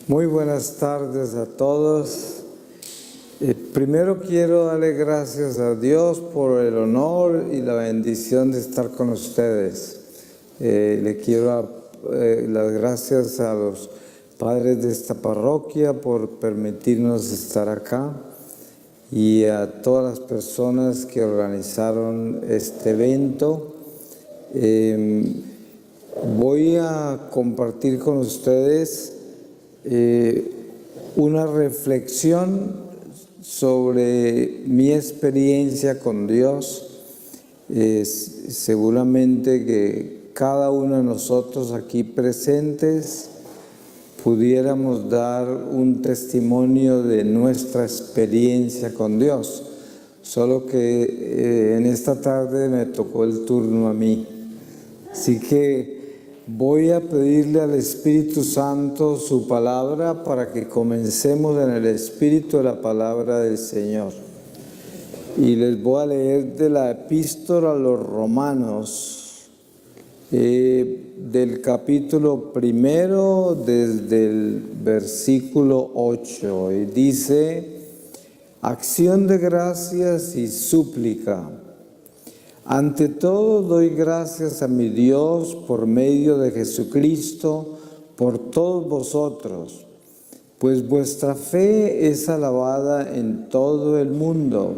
Muy buenas tardes a todos. Primero quiero darle gracias a Dios por el honor y la bendición de estar con ustedes. Le quiero dar las gracias a los padres de esta parroquia por permitirnos estar acá y a todas las personas que organizaron este evento. Voy a compartir con ustedes una reflexión sobre mi experiencia con Dios. Seguramente que cada uno de nosotros aquí presentes pudiéramos dar un testimonio de nuestra experiencia con Dios, solo que en esta tarde me tocó el turno a mí. Así que voy a pedirle al Espíritu Santo su palabra para que comencemos en el espíritu de la palabra del Señor. Y les voy a leer de la epístola a los Romanos, del capítulo 1, desde el versículo 8. Y dice: acción de gracias y súplica. Ante todo doy gracias a mi Dios por medio de Jesucristo por todos vosotros, pues vuestra fe es alabada en todo el mundo,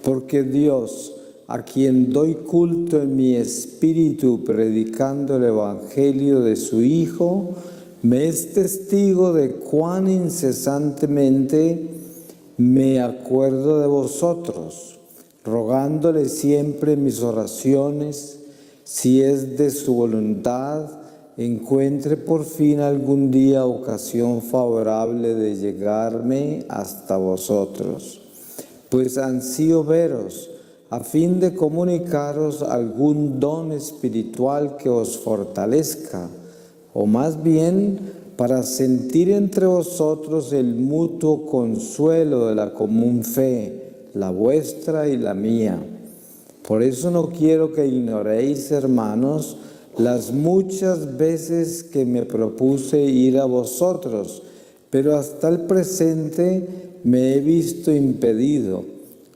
porque Dios, a quien doy culto en mi espíritu predicando el Evangelio de su Hijo, me es testigo de cuán incesantemente me acuerdo de vosotros, rogándole siempre en mis oraciones, si es de su voluntad, encuentre por fin algún día ocasión favorable de llegarme hasta vosotros, pues ansío veros, a fin de comunicaros algún don espiritual que os fortalezca, o más bien para sentir entre vosotros el mutuo consuelo de la común fe, la vuestra y la mía. Por eso no quiero que ignoréis, hermanos, las muchas veces que me propuse ir a vosotros, pero hasta el presente me he visto impedido,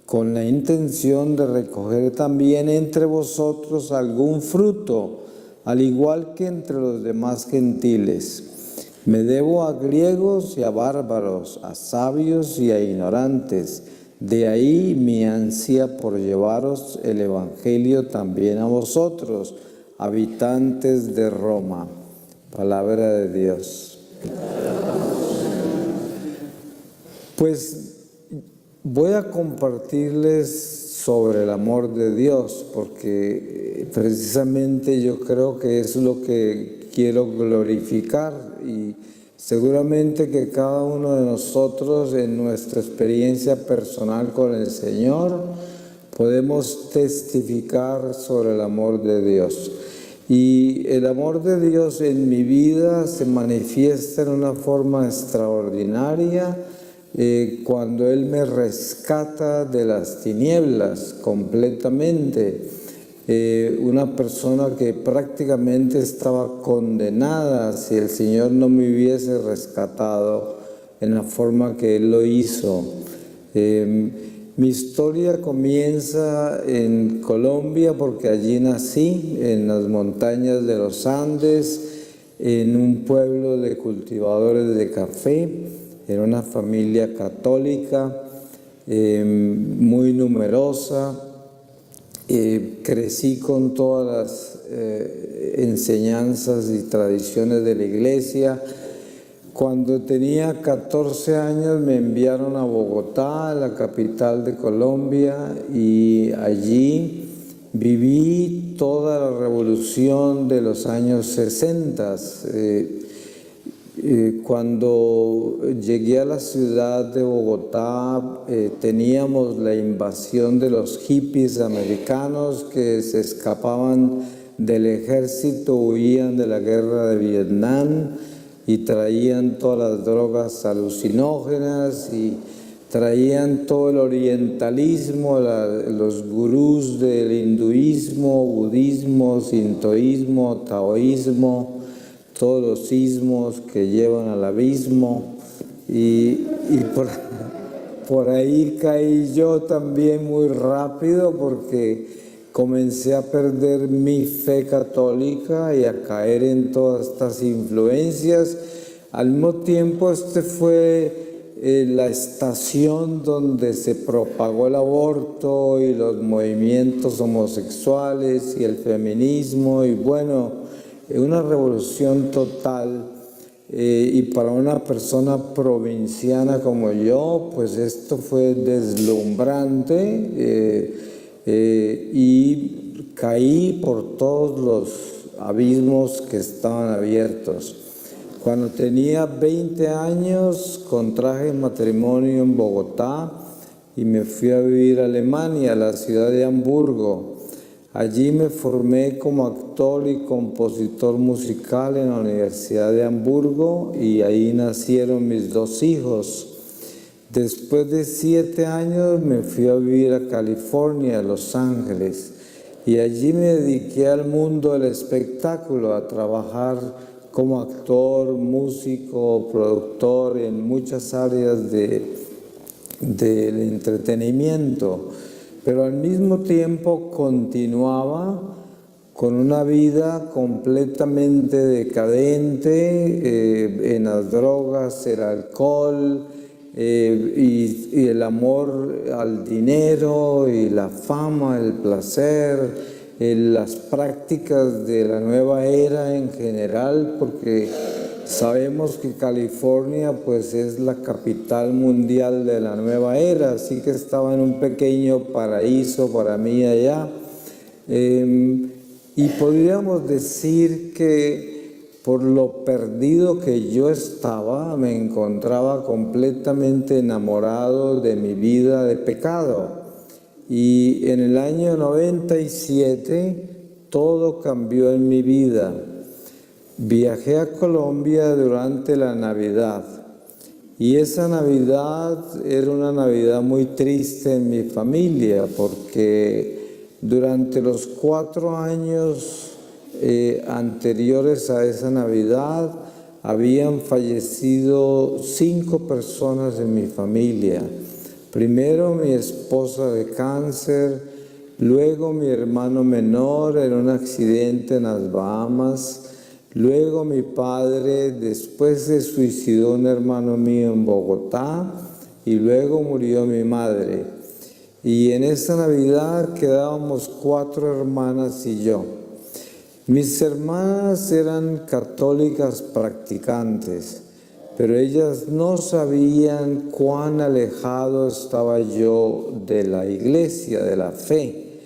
con la intención de recoger también entre vosotros algún fruto, al igual que entre los demás gentiles. Me debo a griegos y a bárbaros, a sabios y a ignorantes. De ahí mi ansia por llevaros el Evangelio también a vosotros, habitantes de Roma. Palabra de Dios. Pues voy a compartirles sobre el amor de Dios, porque precisamente yo creo que es lo que quiero glorificar, y seguramente que cada uno de nosotros en nuestra experiencia personal con el Señor podemos testificar sobre el amor de Dios. Y el amor de Dios en mi vida se manifiesta en una forma extraordinaria cuando Él me rescata de las tinieblas completamente. Una persona que prácticamente estaba condenada si el Señor no me hubiese rescatado en la forma que Él lo hizo. Mi historia comienza en Colombia, porque allí nací, en las montañas de los Andes, en un pueblo de cultivadores de café, en una familia católica muy numerosa. Crecí con todas las enseñanzas y tradiciones de la iglesia. Cuando tenía 14 años me enviaron a Bogotá, la capital de Colombia, y allí viví toda la revolución de los años 60. Cuando llegué a la ciudad de Bogotá, teníamos la invasión de los hippies americanos que se escapaban del ejército, huían de la guerra de Vietnam y traían todas las drogas alucinógenas y traían todo el orientalismo, los gurús del hinduismo, budismo, sintoísmo, taoísmo. todos los sismos que llevan al abismo, y por ahí caí yo también muy rápido, porque comencé a perder mi fe católica y a caer en todas estas influencias. Al mismo tiempo, fue la estación donde se propagó el aborto y los movimientos homosexuales y el feminismo, y bueno, una revolución total. Y para una persona provinciana como yo, pues esto fue deslumbrante, y caí por todos los abismos que estaban abiertos. Cuando tenía 20 años, contraje matrimonio en Bogotá y me fui a vivir a Alemania, a la ciudad de Hamburgo. Allí me formé como actor y compositor musical en la Universidad de Hamburgo, y ahí nacieron mis 2 hijos. Después de 7 años me fui a vivir a California, a Los Ángeles, y allí me dediqué al mundo del espectáculo, a trabajar como actor, músico, productor en muchas áreas del entretenimiento. Pero al mismo tiempo continuaba con una vida completamente decadente, en las drogas, el alcohol, y el amor al dinero y la fama, el placer, las prácticas de la nueva era en general, porque sabemos que California pues es la capital mundial de la nueva era, así que estaba en un pequeño paraíso para mí allá. Y podríamos decir que por lo perdido que yo estaba, me encontraba completamente enamorado de mi vida de pecado. Y en el año 97 todo cambió en mi vida. Viajé a Colombia durante la Navidad, y esa Navidad era una Navidad muy triste en mi familia, porque durante los 4 años anteriores a esa Navidad habían fallecido 5 personas en mi familia. Primero mi esposa de cáncer, luego mi hermano menor en un accidente en las Bahamas, luego mi padre, después se suicidó un hermano mío en Bogotá, y luego murió mi madre. Y en esa Navidad quedábamos 4 hermanas y yo. Mis hermanas eran católicas practicantes, pero ellas no sabían cuán alejado estaba yo de la iglesia, de la fe.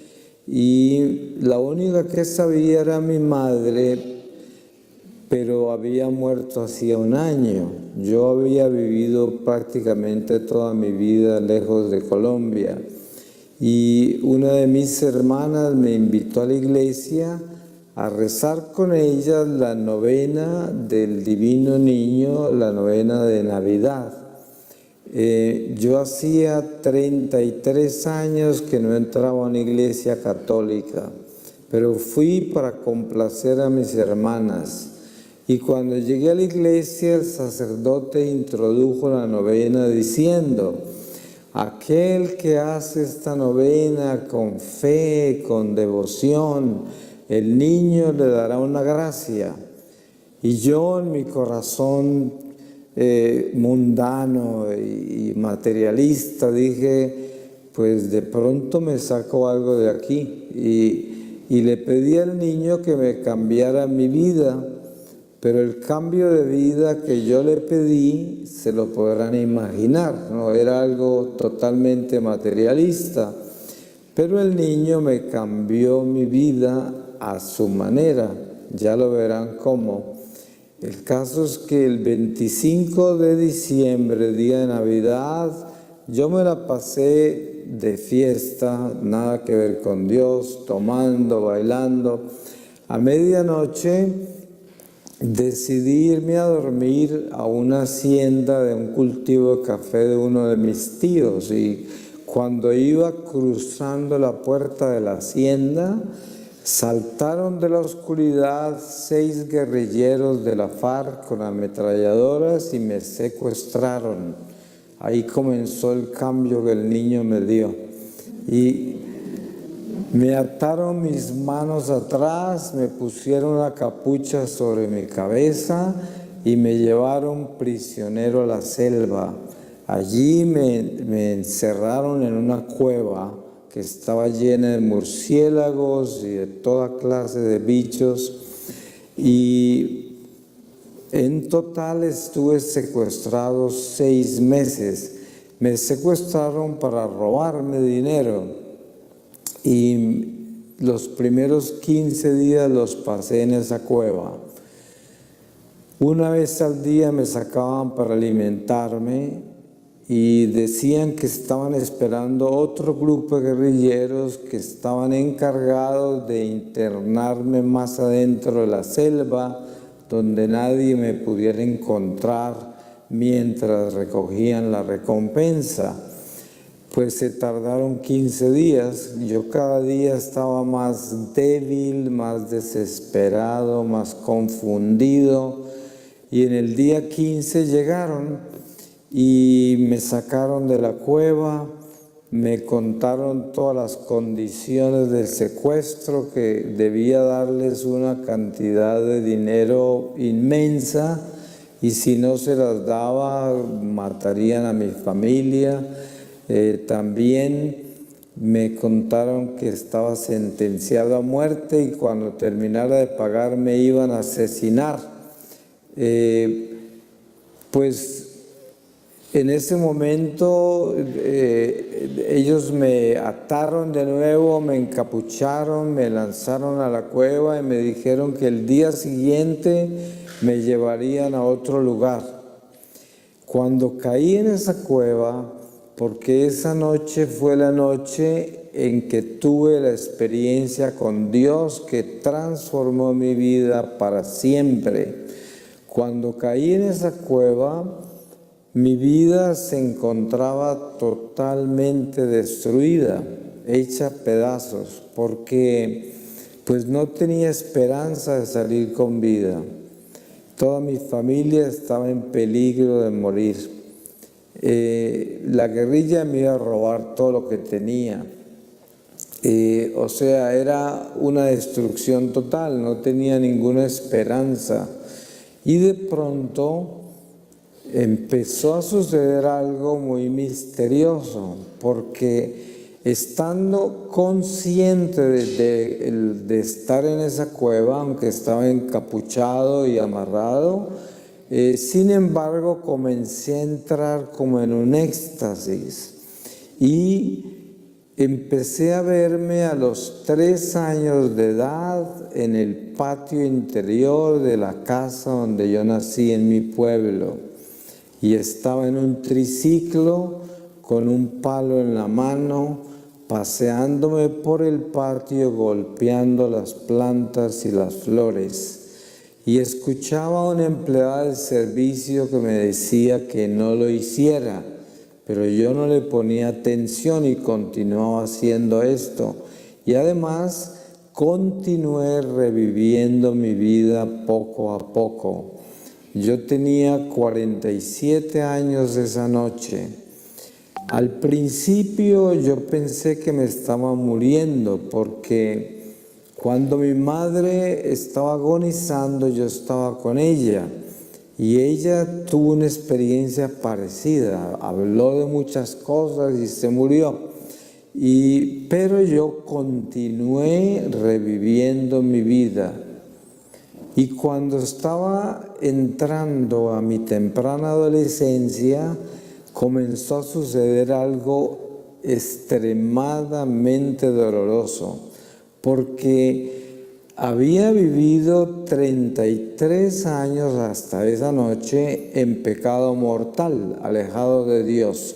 Y la única que sabía era mi madre, pero había muerto hacía 1 año. Yo había vivido prácticamente toda mi vida lejos de Colombia. Y una de mis hermanas me invitó a la iglesia a rezar con ellas la novena del Divino Niño, la novena de Navidad. Yo hacía 33 años que no entraba a una iglesia católica, pero fui para complacer a mis hermanas. Y cuando llegué a la iglesia, el sacerdote introdujo la novena diciendo: aquel que hace esta novena con fe, con devoción, el niño le dará una gracia. Y yo en mi corazón mundano y materialista dije, pues de pronto me saco algo de aquí. Y le pedí al niño que me cambiara mi vida, pero el cambio de vida que yo le pedí, se lo podrán imaginar, no era algo totalmente materialista, pero el niño me cambió mi vida a su manera, ya lo verán cómo. El caso es que el 25 de diciembre, día de Navidad, yo me la pasé de fiesta, nada que ver con Dios, tomando, bailando. A medianoche decidí irme a dormir a una hacienda de un cultivo de café de uno de mis tíos, y cuando iba cruzando la puerta de la hacienda, Saltaron de la oscuridad 6 guerrilleros de la FARC con ametralladoras y me secuestraron. Ahí comenzó el cambio que el niño me dio. Y me ataron mis manos atrás, me pusieron la capucha sobre mi cabeza y me llevaron prisionero a la selva. Allí me encerraron en una cueva que estaba llena de murciélagos y de toda clase de bichos, y en total estuve secuestrado 6 meses. Me secuestraron para robarme dinero y los primeros 15 días los pasé en esa cueva. Una vez al día me sacaban para alimentarme y decían que estaban esperando otro grupo de guerrilleros que estaban encargados de internarme más adentro de la selva, donde nadie me pudiera encontrar mientras recogían la recompensa. Pues se tardaron 15 días. Yo cada día estaba más débil, más desesperado, más confundido. Y en el día 15 llegaron y me sacaron de la cueva, me contaron todas las condiciones del secuestro, que debía darles una cantidad de dinero inmensa y si no se las daba matarían a mi familia. También me contaron que estaba sentenciado a muerte y cuando terminara de pagar me iban a asesinar. Pues en ese momento ellos me ataron de nuevo, me encapucharon, me lanzaron a la cueva y me dijeron que el día siguiente me llevarían a otro lugar. Cuando caí en esa cueva, porque esa noche fue la noche en que tuve la experiencia con Dios que transformó mi vida para siempre. Cuando caí en esa cueva, mi vida se encontraba totalmente destruida, hecha pedazos, porque pues no tenía esperanza de salir con vida. Toda mi familia estaba en peligro de morir. La guerrilla me iba a robar todo lo que tenía. O sea, era una destrucción total, no tenía ninguna esperanza. Y de pronto empezó a suceder algo muy misterioso, porque estando consciente de estar en esa cueva, aunque estaba encapuchado y amarrado, sin embargo comencé a entrar como en un éxtasis y empecé a verme a los 3 años de edad en el patio interior de la casa donde yo nací en mi pueblo. Y estaba en un triciclo con un palo en la mano, paseándome por el patio, golpeando las plantas y las flores. Y escuchaba a una empleada del servicio que me decía que no lo hiciera, pero yo no le ponía atención y continuaba haciendo esto. Y además continué reviviendo mi vida poco a poco. Yo tenía 47 años esa noche. Al principio yo pensé que me estaba muriendo porque cuando mi madre estaba agonizando yo estaba con ella y ella tuvo una experiencia parecida, habló de muchas cosas y se murió. Pero yo continué reviviendo mi vida. Y cuando estaba entrando a mi temprana adolescencia, comenzó a suceder algo extremadamente doloroso, porque había vivido 33 años hasta esa noche en pecado mortal, alejado de Dios,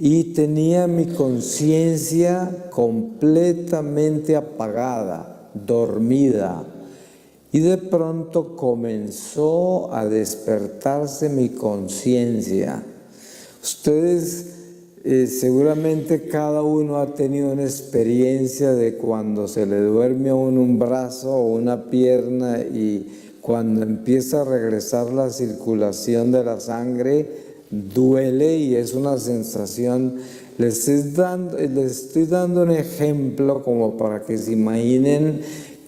y tenía mi conciencia completamente apagada, dormida. Y de pronto comenzó a despertarse mi conciencia. Ustedes Seguramente cada uno ha tenido una experiencia de cuando se le duerme a uno un brazo o una pierna y cuando empieza a regresar la circulación de la sangre, duele y es una sensación. Les estoy dando un ejemplo como para que se imaginen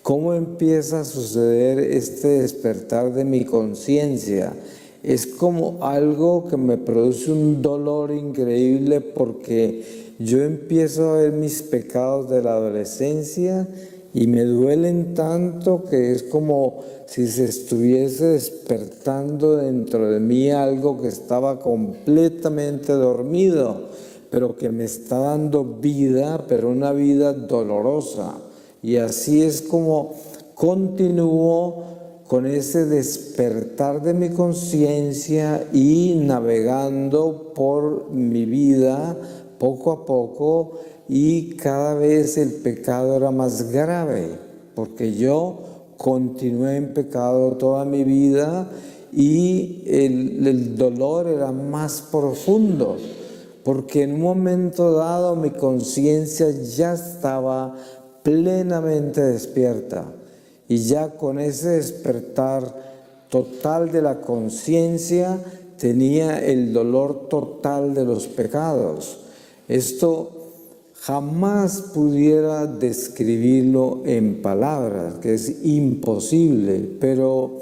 cómo empieza a suceder este despertar de mi conciencia. Es como algo que me produce un dolor increíble porque yo empiezo a ver mis pecados de la adolescencia y me duelen tanto que es como si se estuviese despertando dentro de mí algo que estaba completamente dormido, pero que me está dando vida, pero una vida dolorosa. Y así es como continúo con ese despertar de mi conciencia y navegando por mi vida poco a poco, y cada vez el pecado era más grave, porque yo continué en pecado toda mi vida y el dolor era más profundo, porque en un momento dado mi conciencia ya estaba plenamente despierta. Y ya con ese despertar total de la conciencia tenía el dolor total de los pecados. Esto jamás pudiera describirlo en palabras, que es imposible, pero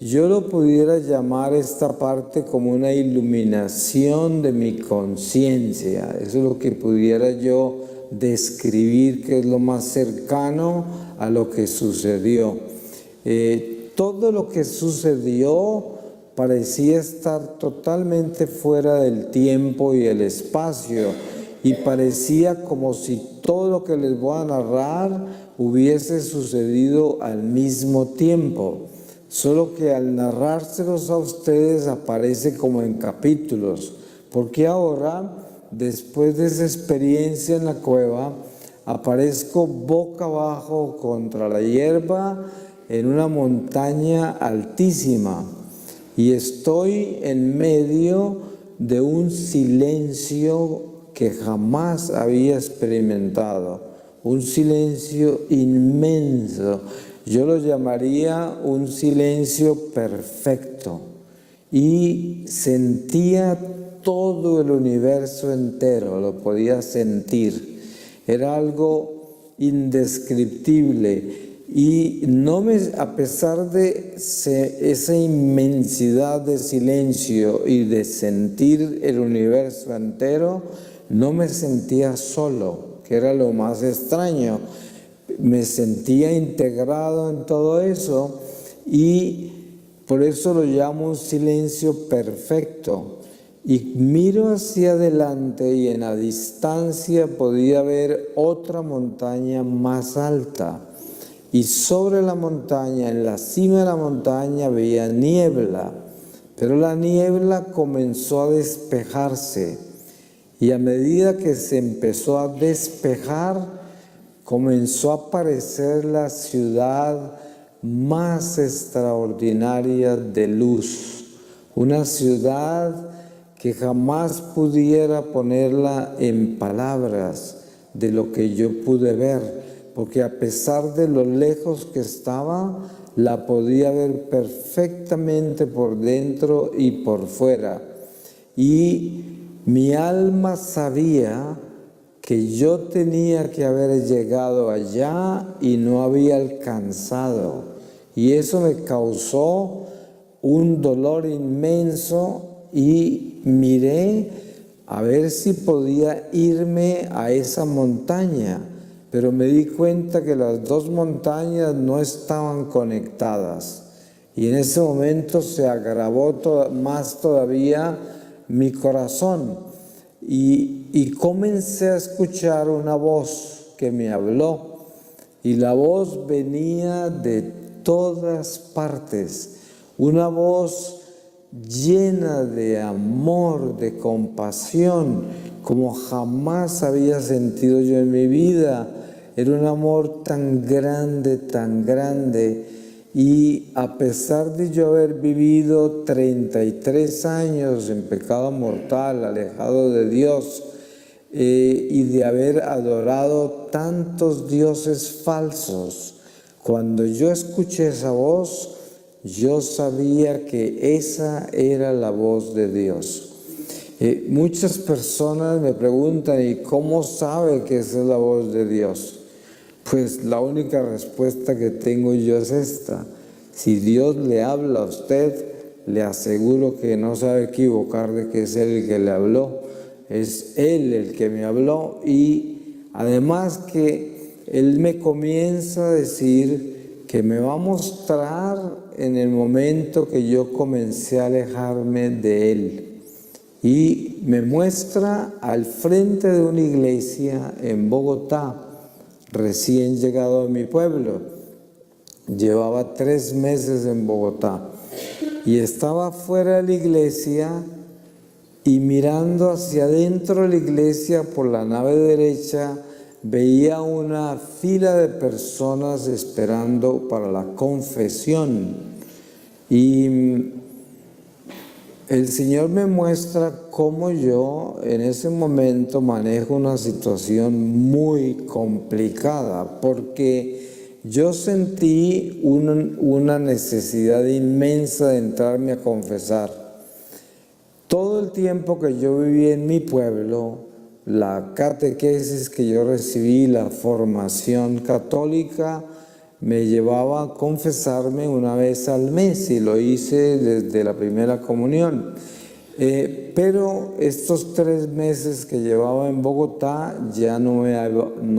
yo lo pudiera llamar esta parte como una iluminación de mi conciencia. Eso es lo que pudiera yo describir, que es lo más cercano a lo que sucedió. Todo lo que sucedió parecía estar totalmente fuera del tiempo y el espacio, y parecía como si todo lo que les voy a narrar hubiese sucedido al mismo tiempo, solo que al narrárselos a ustedes aparece como en capítulos, porque ahora, después de esa experiencia en la cueva, aparezco boca abajo contra la hierba en una montaña altísima y estoy en medio de un silencio que jamás había experimentado, un silencio inmenso. Yo lo llamaría un silencio perfecto, y sentía todo el universo entero, lo podía sentir. Era algo indescriptible y a pesar de esa inmensidad de silencio y de sentir el universo entero, no me sentía solo, que era lo más extraño. Me sentía integrado en todo eso y por eso lo llamo un silencio perfecto. Y miro hacia adelante y en la distancia podía ver otra montaña más alta. Y sobre la montaña, en la cima de la montaña, veía niebla. Pero la niebla comenzó a despejarse. Y a medida que se empezó a despejar, comenzó a aparecer la ciudad más extraordinaria de luz. Una ciudad que jamás pudiera ponerla en palabras de lo que yo pude ver, porque a pesar de lo lejos que estaba, la podía ver perfectamente por dentro y por fuera. Y mi alma sabía que yo tenía que haber llegado allá y no había alcanzado. Y eso me causó un dolor inmenso y miré a ver si podía irme a esa montaña, pero me di cuenta que las dos montañas no estaban conectadas. Y en ese momento se agravó más todavía mi corazón y comencé a escuchar una voz que me habló, y la voz venía de todas partes, una voz llena de amor, de compasión, como jamás había sentido yo en mi vida. Era un amor tan grande, y a pesar de yo haber vivido 33 años en pecado mortal, alejado de Dios, y de haber adorado tantos dioses falsos. Cuando yo escuché esa voz, yo sabía que esa era la voz de Dios. Muchas personas me preguntan, ¿y cómo sabe que esa es la voz de Dios? Pues la única respuesta que tengo yo es esta. Si Dios le habla a usted, le aseguro que no se va a equivocar de que es Él el que le habló. Es Él el que me habló, y además que Él me comienza a decir que me va a mostrar en el momento que yo comencé a alejarme de Él. Y me muestra al frente de una iglesia en Bogotá, recién llegado a mi pueblo. Llevaba 3 meses en Bogotá y estaba fuera de la iglesia y mirando hacia adentro de la iglesia por la nave derecha veía una fila de personas esperando para la confesión. Y el Señor me muestra cómo yo en ese momento manejo una situación muy complicada, porque yo sentí una necesidad inmensa de entrarme a confesar. Todo el tiempo que yo viví en mi pueblo, la catequesis que yo recibí, la formación católica, me llevaba a confesarme una vez al mes y lo hice desde la primera comunión. Pero estos 3 meses que llevaba en Bogotá ya no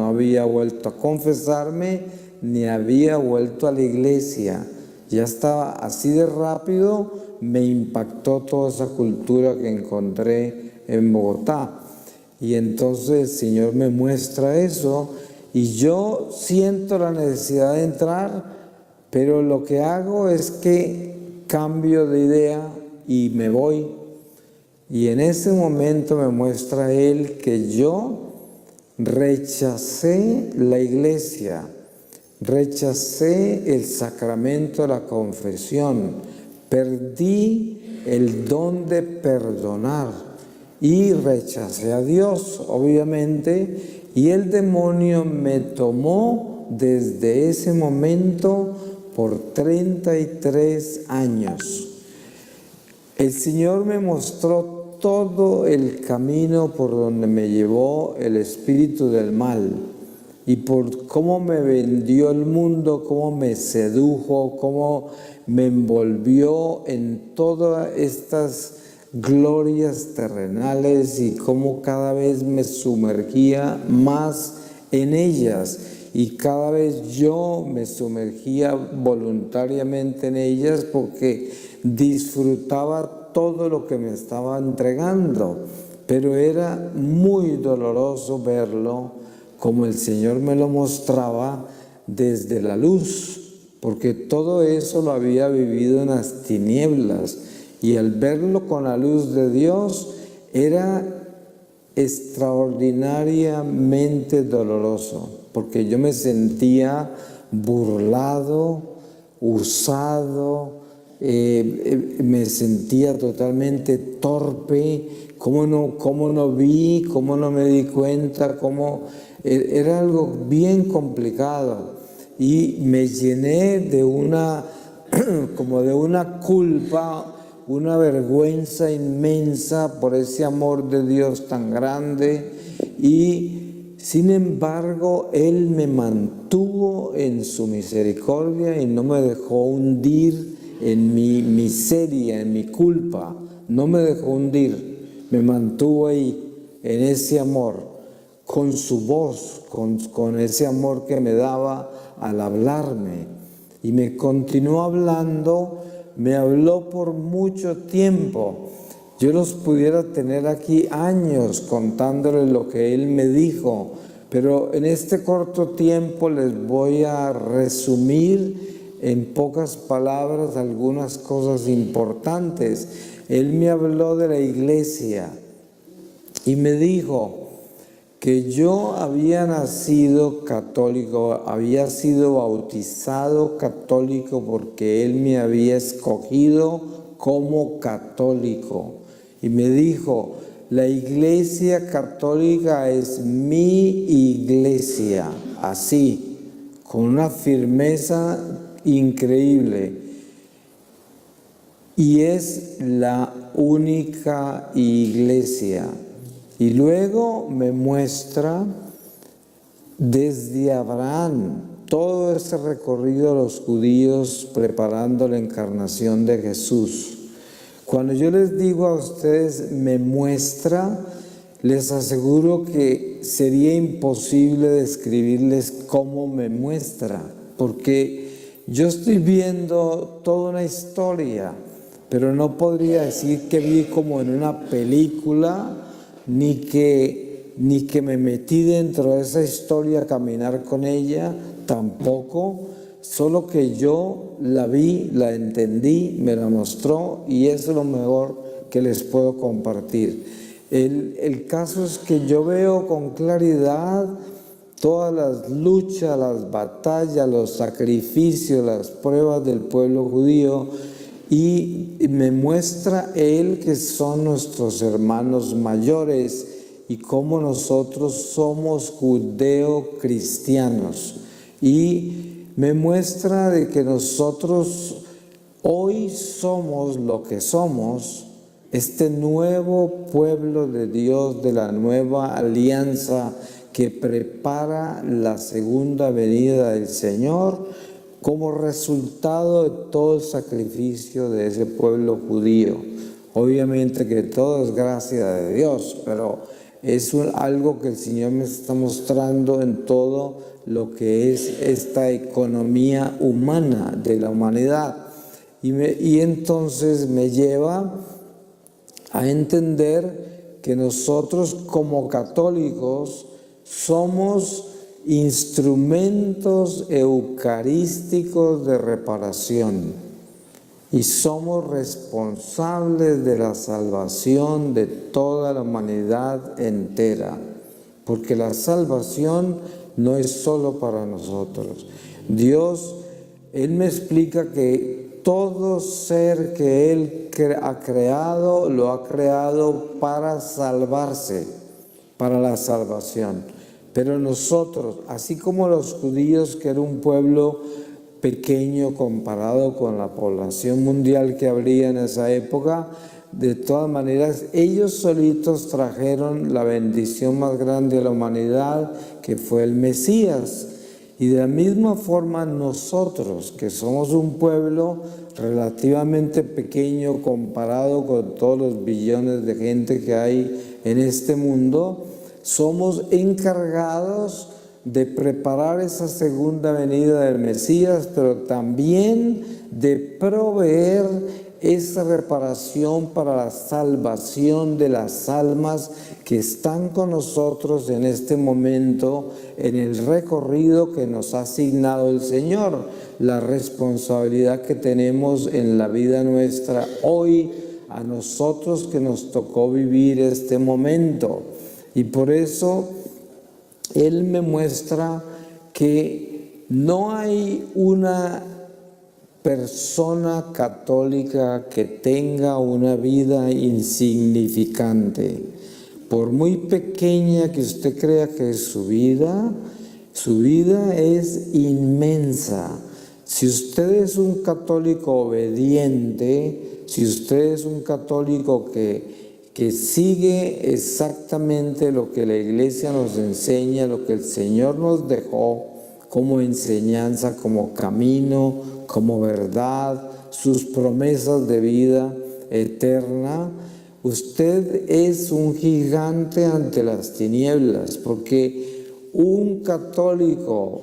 había vuelto a confesarme ni había vuelto a la iglesia. Ya estaba así de rápido, me impactó toda esa cultura que encontré en Bogotá. Y entonces el Señor me muestra eso y yo siento la necesidad de entrar, pero lo que hago es que cambio de idea y me voy. Y en ese momento me muestra Él que yo rechacé la iglesia, rechacé el sacramento de la confesión, perdí el don de perdonar y rechacé a Dios, obviamente, y el demonio me tomó desde ese momento por 33 años. El Señor me mostró todo el camino por donde me llevó el espíritu del mal y por cómo me vendió el mundo, cómo me sedujo, cómo me envolvió en todas estas glorias terrenales y cómo cada vez me sumergía más en ellas y cada vez yo me sumergía voluntariamente en ellas porque disfrutaba todo lo que me estaba entregando, pero era muy doloroso verlo como el Señor me lo mostraba desde la luz, porque todo eso lo había vivido en las tinieblas. Y al verlo con la luz de Dios era extraordinariamente doloroso, porque yo me sentía burlado, usado, me sentía totalmente torpe. ¿Cómo no vi? ¿Cómo no me di cuenta? Era algo bien complicado y me llené de como de una culpa, una vergüenza inmensa por ese amor de Dios tan grande, y sin embargo Él me mantuvo en su misericordia y no me dejó hundir en mi miseria, en mi culpa. No me dejó hundir, me mantuvo ahí en ese amor, con su voz, con ese amor que me daba al hablarme, y me continuó hablando. Me habló por mucho tiempo. Yo los pudiera tener aquí años contándoles lo que Él me dijo, pero en este corto tiempo les voy a resumir en pocas palabras algunas cosas importantes. Él me habló de la iglesia y me dijo que yo había nacido católico, había sido bautizado católico porque Él me había escogido como católico. Y me dijo, la Iglesia Católica es mi iglesia, así, con una firmeza increíble. Y es la única iglesia. Y luego me muestra desde Abraham todo ese recorrido de los judíos preparando la encarnación de Jesús. Cuando yo les digo a ustedes me muestra, les aseguro que sería imposible describirles cómo me muestra, porque yo estoy viendo toda una historia, pero no podría decir que vi como en una película, ni que me metí dentro de esa historia a caminar con ella, tampoco. Solo que yo la vi, la entendí, me la mostró y eso es lo mejor que les puedo compartir. El caso es que yo veo con claridad todas las luchas, las batallas, los sacrificios, las pruebas del pueblo judío y me muestra Él que son nuestros hermanos mayores y cómo nosotros somos judeo-cristianos. Y me muestra de que nosotros hoy somos lo que somos, este nuevo pueblo de Dios, de la nueva alianza que prepara la segunda venida del Señor como resultado de todo el sacrificio de ese pueblo judío. Obviamente que todo es gracia de Dios, pero es algo que el Señor me está mostrando en todo lo que es esta economía humana de la humanidad. Y entonces me lleva a entender que nosotros como católicos somos instrumentos eucarísticos de reparación y somos responsables de la salvación de toda la humanidad entera, porque la salvación no es solo para nosotros. Dios, Él me explica que todo ser que Él ha creado, lo ha creado para salvarse, para la salvación. Pero nosotros, así como los judíos, que era un pueblo pequeño comparado con la población mundial que habría en esa época, de todas maneras, ellos solitos trajeron la bendición más grande de la humanidad, que fue el Mesías. Y de la misma forma nosotros, que somos un pueblo relativamente pequeño comparado con todos los billones de gente que hay en este mundo, somos encargados de preparar esa segunda venida del Mesías, pero también de proveer esa reparación para la salvación de las almas que están con nosotros en este momento, en el recorrido que nos ha asignado el Señor, la responsabilidad que tenemos en la vida nuestra hoy, a nosotros que nos tocó vivir este momento. Y por eso Él me muestra que no hay una persona católica que tenga una vida insignificante. Por muy pequeña que usted crea que es su vida es inmensa. Si usted es un católico obediente, si usted es un católico que sigue exactamente lo que la Iglesia nos enseña, lo que el Señor nos dejó como enseñanza, como camino, como verdad, sus promesas de vida eterna, usted es un gigante ante las tinieblas, porque un católico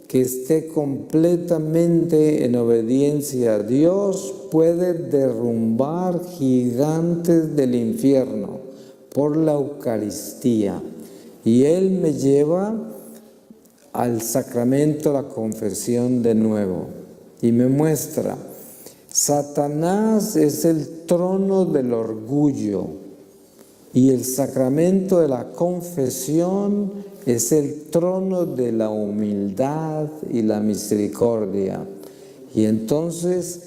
que esté completamente en obediencia a Dios puede derrumbar gigantes del infierno por la Eucaristía. Y Él me lleva al sacramento de la confesión de nuevo y me muestra, Satanás es el trono del orgullo y el sacramento de la confesión es el trono de la humildad y la misericordia. Y entonces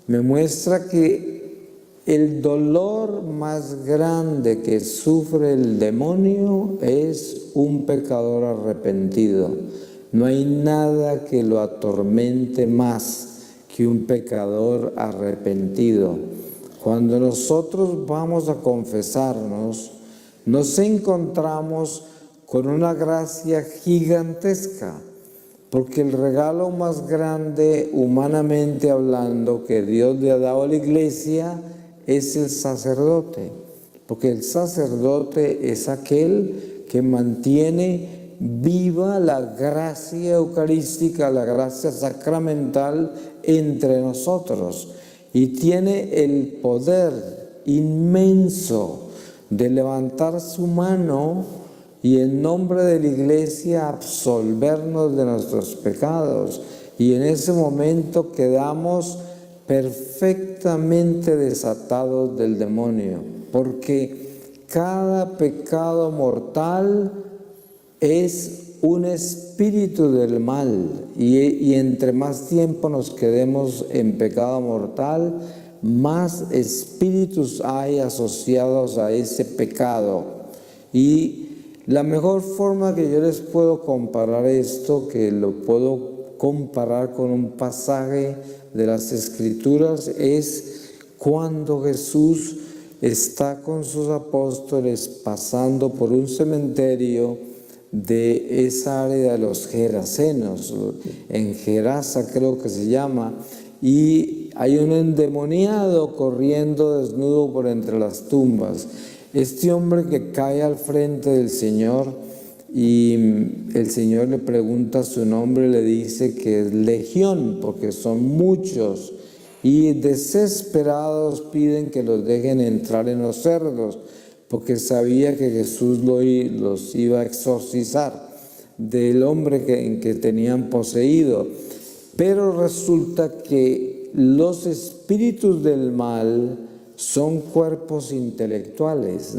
me muestra que el dolor más grande que sufre el demonio es un pecador arrepentido. No hay nada que lo atormente más que un pecador arrepentido. Cuando nosotros vamos a confesarnos, nos encontramos con una gracia gigantesca, porque el regalo más grande, humanamente hablando, que Dios le ha dado a la iglesia es el sacerdote, porque el sacerdote es aquel que mantiene viva la gracia eucarística, la gracia sacramental entre nosotros, y tiene el poder inmenso de levantar su mano y en nombre de la iglesia absolvernos de nuestros pecados, y en ese momento quedamos perfectamente desatados del demonio, porque cada pecado mortal es un espíritu del mal, y entre más tiempo nos quedemos en pecado mortal, más espíritus hay asociados a ese pecado. Y la mejor forma que yo les puedo comparar esto, que lo puedo comparar con un pasaje de las Escrituras, es cuando Jesús está con sus apóstoles pasando por un cementerio de esa área de los Gerasenos, en Gerasa creo que se llama, y hay un endemoniado corriendo desnudo por entre las tumbas. Este hombre que cae al frente del Señor, y el Señor le pregunta su nombre, le dice que es Legión, porque son muchos, y desesperados piden que los dejen entrar en los cerdos, porque sabía que Jesús los iba a exorcizar del hombre que tenían poseído. Pero resulta que los espíritus del mal son cuerpos intelectuales,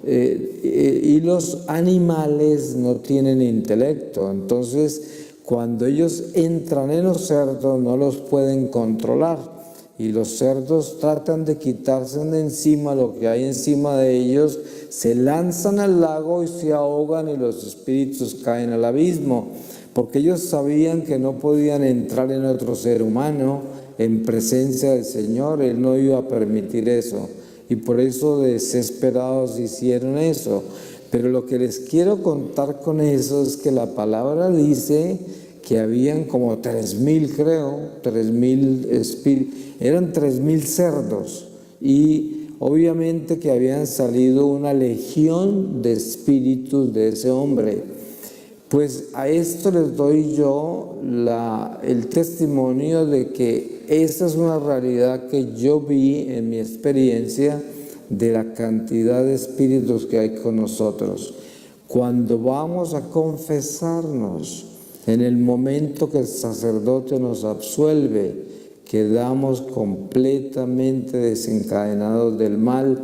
y los animales no tienen intelecto. Entonces, cuando ellos entran en los cerdos, no los pueden controlar, y los cerdos tratan de quitarse de encima lo que hay encima de ellos, se lanzan al lago y se ahogan, y los espíritus caen al abismo, porque ellos sabían que no podían entrar en otro ser humano en presencia del Señor. Él no iba a permitir eso, y por eso desesperados hicieron eso. Pero lo que les quiero contar con eso es que la palabra dice que habían como 3,000, creo, 3,000 espíritus, eran 3,000 cerdos, y obviamente que habían salido una legión de espíritus de ese hombre. Pues a esto les doy yo el testimonio de que esta es una realidad que yo vi en mi experiencia de la cantidad de espíritus que hay con nosotros. Cuando vamos a confesarnos, en el momento que el sacerdote nos absuelve, quedamos completamente desencadenados del mal,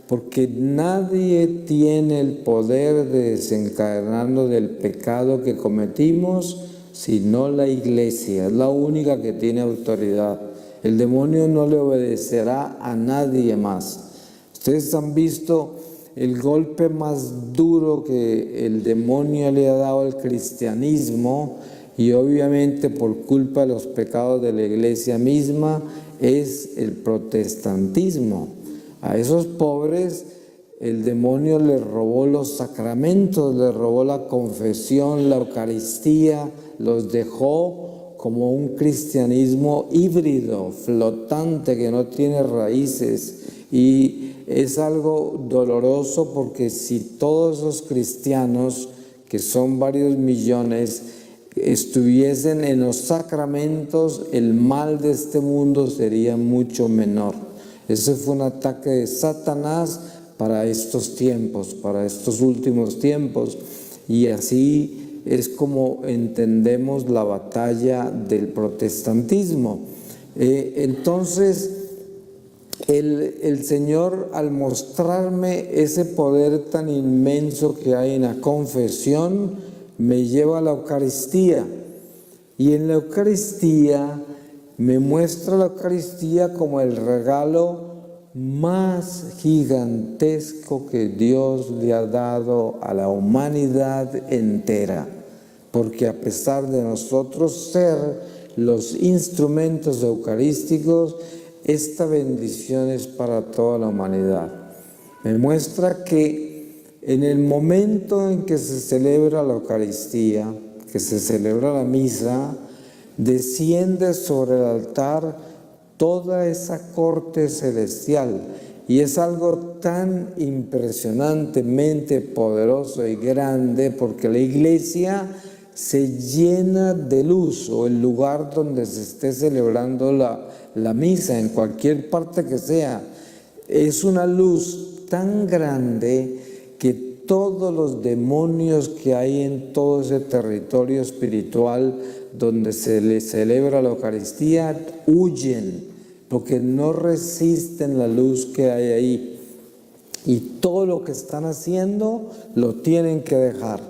porque nadie tiene el poder de desencadenarnos del pecado que cometimos, sino la iglesia. Es la única que tiene autoridad. El demonio no le obedecerá a nadie más. Ustedes han visto el golpe más duro que el demonio le ha dado al cristianismo, y obviamente por culpa de los pecados de la iglesia misma, es el protestantismo. A esos pobres el demonio les robó los sacramentos, les robó la confesión, la Eucaristía, los dejó como un cristianismo híbrido, flotante, que no tiene raíces. Y es algo doloroso, porque si todos esos cristianos, que son varios millones, estuviesen en los sacramentos, el mal de este mundo sería mucho menor. Ese fue un ataque de Satanás para estos tiempos, para estos últimos tiempos, y así es como entendemos la batalla del protestantismo. Entonces, el Señor, al mostrarme ese poder tan inmenso que hay en la confesión, me lleva a la Eucaristía, y en la Eucaristía me muestra la Eucaristía como el regalo más gigantesco que Dios le ha dado a la humanidad entera, porque a pesar de nosotros ser los instrumentos eucarísticos, esta bendición es para toda la humanidad. Me muestra que en el momento en que se celebra la Eucaristía, que se celebra la misa, desciende sobre el altar toda esa corte celestial, y es algo tan impresionantemente poderoso y grande, porque la iglesia se llena de luz, o el lugar donde se esté celebrando la misa, en cualquier parte que sea, es una luz tan grande que todos los demonios que hay en todo ese territorio espiritual donde se le celebra la Eucaristía huyen, porque no resisten la luz que hay ahí, y todo lo que están haciendo lo tienen que dejar.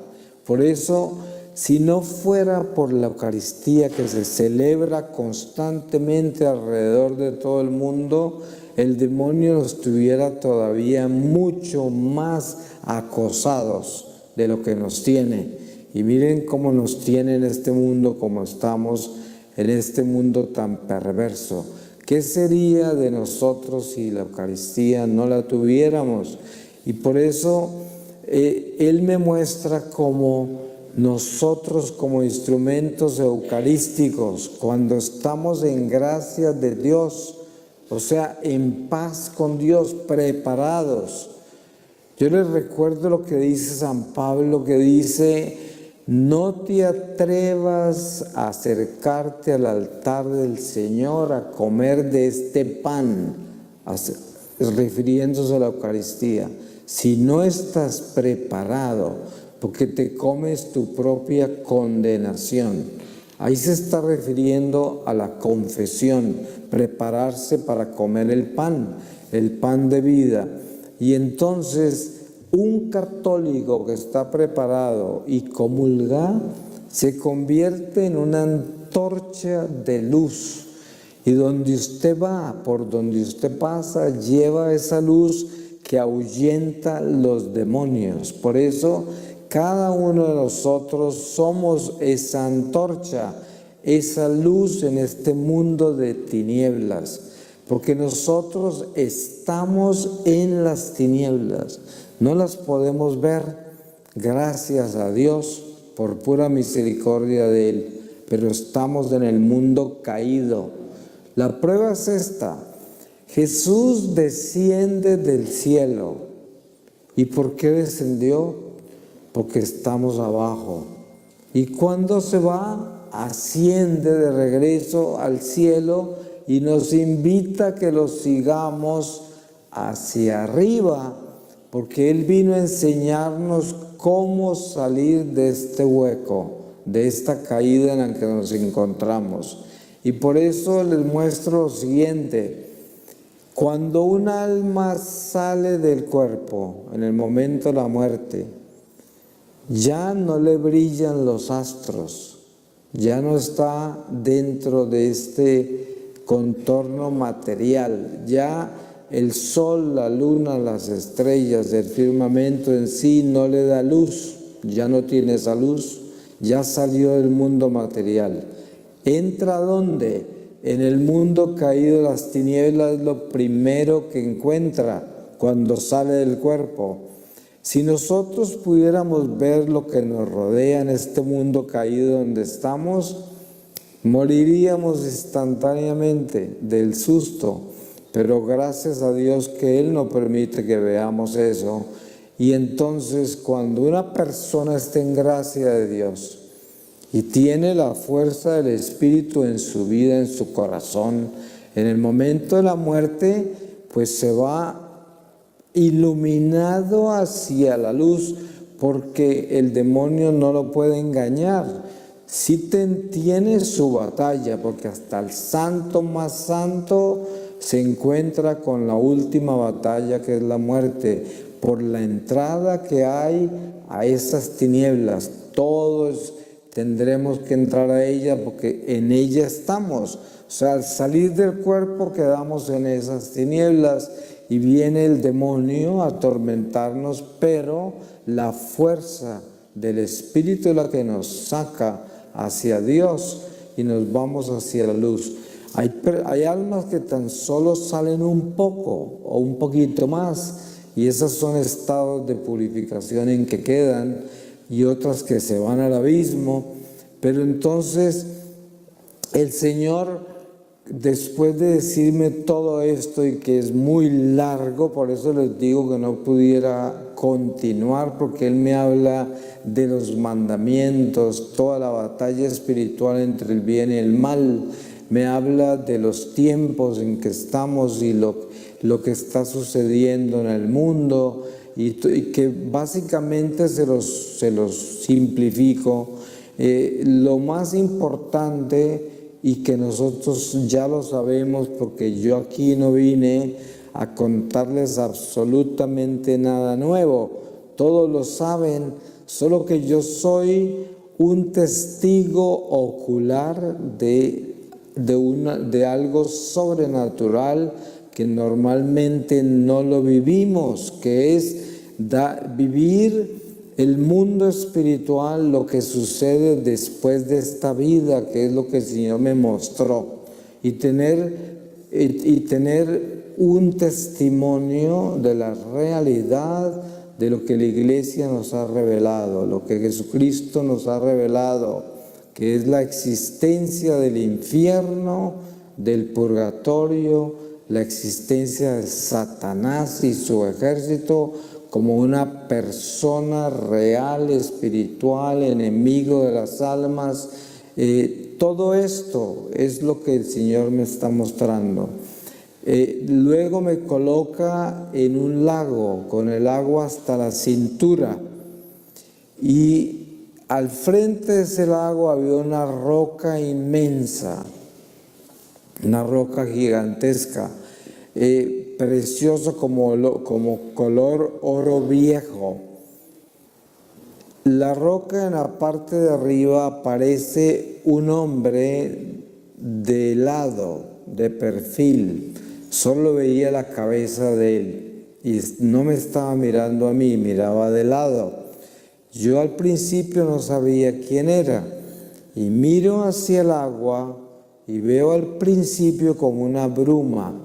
Por eso, si no fuera por la Eucaristía que se celebra constantemente alrededor de todo el mundo, el demonio nos tuviera todavía mucho más acosados de lo que nos tiene. Y miren cómo nos tiene en este mundo, como estamos en este mundo tan perverso. ¿Qué sería de nosotros si la Eucaristía no la tuviéramos? Y por eso Él me muestra cómo nosotros, como instrumentos eucarísticos, cuando estamos en gracia de Dios, o sea, en paz con Dios, preparados. Yo les recuerdo lo que dice San Pablo, que dice: no te atrevas a acercarte al altar del Señor a comer de este pan, refiriéndose a la Eucaristía, si no estás preparado, porque te comes tu propia condenación. Ahí se está refiriendo a la confesión, prepararse para comer el pan de vida. Y entonces un católico que está preparado y comulga se convierte en una antorcha de luz, y donde usted va, por donde usted pasa, lleva esa luz que ahuyenta los demonios. Por eso cada uno de nosotros somos esa antorcha, esa luz en este mundo de tinieblas, porque nosotros estamos en las tinieblas, no las podemos ver, gracias a Dios, por pura misericordia de Él, pero estamos en el mundo caído. La prueba es esta: Jesús desciende del cielo. ¿Y por qué descendió? Porque estamos abajo. Y cuando se va, asciende de regreso al cielo y nos invita a que lo sigamos hacia arriba, porque Él vino a enseñarnos cómo salir de este hueco, de esta caída en la que nos encontramos. Y por eso les muestro lo siguiente: cuando un alma sale del cuerpo en el momento de la muerte, ya no le brillan los astros, ya no está dentro de este contorno material, ya el sol, la luna, las estrellas, el firmamento en sí no le da luz, ya no tiene esa luz, ya salió del mundo material. ¿Entra dónde? En el mundo caído, las tinieblas es lo primero que encuentra cuando sale del cuerpo. Si nosotros pudiéramos ver lo que nos rodea en este mundo caído donde estamos, moriríamos instantáneamente del susto, pero gracias a Dios que Él no permite que veamos eso. Y entonces, cuando una persona está en gracia de Dios y tiene la fuerza del Espíritu en su vida, en su corazón, en el momento de la muerte, pues se va iluminado hacia la luz, porque el demonio no lo puede engañar. Sí tiene su batalla, porque hasta el santo más santo se encuentra con la última batalla, que es la muerte, por la entrada que hay a esas tinieblas. Todos tendremos que entrar a ella, porque en ella estamos. sea, al salir del cuerpo quedamos en esas tinieblas y viene el demonio a atormentarnos, pero la fuerza del Espíritu es la que nos saca hacia Dios y nos vamos hacia la luz. Hay almas que tan solo salen un poco o un poquito más, y esos son estados de purificación en que quedan, y otras que se van al abismo. Pero entonces el Señor, después de decirme todo esto, y que es muy largo, por eso les digo que no pudiera continuar, porque Él me habla de los mandamientos, toda la batalla espiritual entre el bien y el mal, me habla de los tiempos en que estamos y lo que está sucediendo en el mundo, y que básicamente se los simplifico. Lo más importante, y que nosotros ya lo sabemos, porque yo aquí no vine a contarles absolutamente nada nuevo, todos lo saben, solo que yo soy un testigo ocular de algo sobrenatural que normalmente no lo vivimos, que es vivir el mundo espiritual, lo que sucede después de esta vida, que es lo que el Señor me mostró, y tener un testimonio de la realidad de lo que la Iglesia nos ha revelado, lo que Jesucristo nos ha revelado, que es la existencia del infierno, del purgatorio, la existencia de Satanás y su ejército como una persona real, espiritual, enemigo de las almas. Todo esto es lo que el Señor me está mostrando. Luego me coloca en un lago, con el agua hasta la cintura, y al frente de ese lago había una roca inmensa, una roca gigantesca, preciosa como color oro viejo. La roca, en la parte de arriba, aparece un hombre de lado, de perfil. Solo veía la cabeza de él y no me estaba mirando a mí, miraba de lado. Yo al principio no sabía quién era, y miro hacia el agua y veo al principio como una bruma,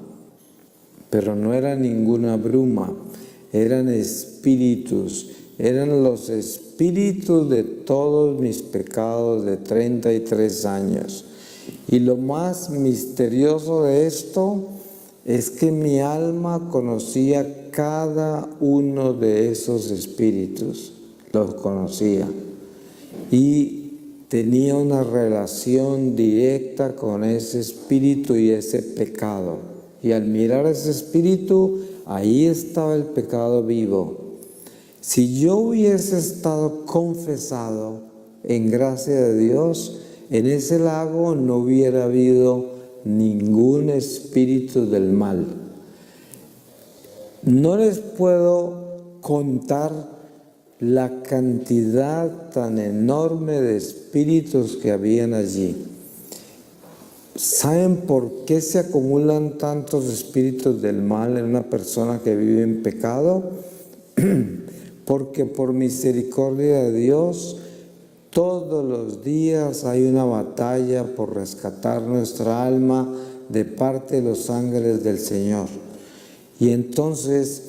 pero no era ninguna bruma, eran espíritus, eran los espíritus de todos mis pecados de 33 años. Y lo más misterioso de esto es que mi alma conocía cada uno de esos espíritus, los conocía, y tenía una relación directa con ese espíritu y ese pecado. Y al mirar ese espíritu, ahí estaba el pecado vivo. Si yo hubiese estado confesado en gracia de Dios, en ese lago no hubiera habido ningún espíritu del mal. No les puedo contar la cantidad tan enorme de espíritus que habían allí. ¿Saben por qué se acumulan tantos espíritus del mal en una persona que vive en pecado? Porque por misericordia de Dios, todos los días hay una batalla por rescatar nuestra alma de parte de los ángeles del Señor. Y entonces,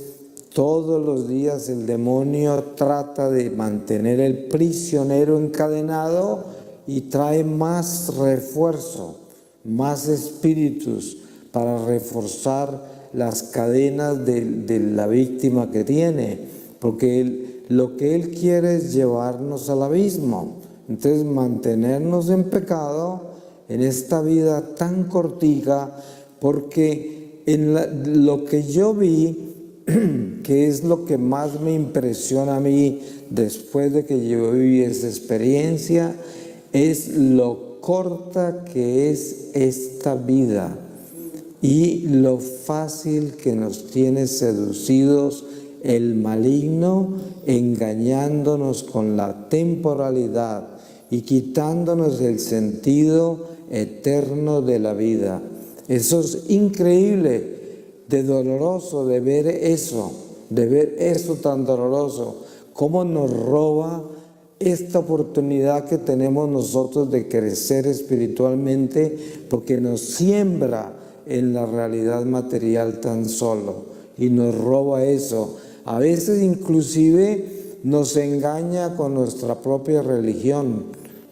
todos los días el demonio trata de mantener el prisionero encadenado y trae más refuerzo, más espíritus para reforzar las cadenas de la víctima que tiene, porque lo que él quiere es llevarnos al abismo. Entonces, mantenernos en pecado en esta vida tan cortica, porque lo que yo vi, que es lo que más me impresiona a mí después de que yo viví esa experiencia, es lo corta que es esta vida y lo fácil que nos tiene seducidos el maligno, engañándonos con la temporalidad y quitándonos el sentido eterno de la vida. Eso es increíble, de doloroso, de ver eso tan doloroso, cómo nos roba esta oportunidad que tenemos nosotros de crecer espiritualmente, porque nos siembra en la realidad material tan solo y nos roba eso. A veces inclusive nos engaña con nuestra propia religión,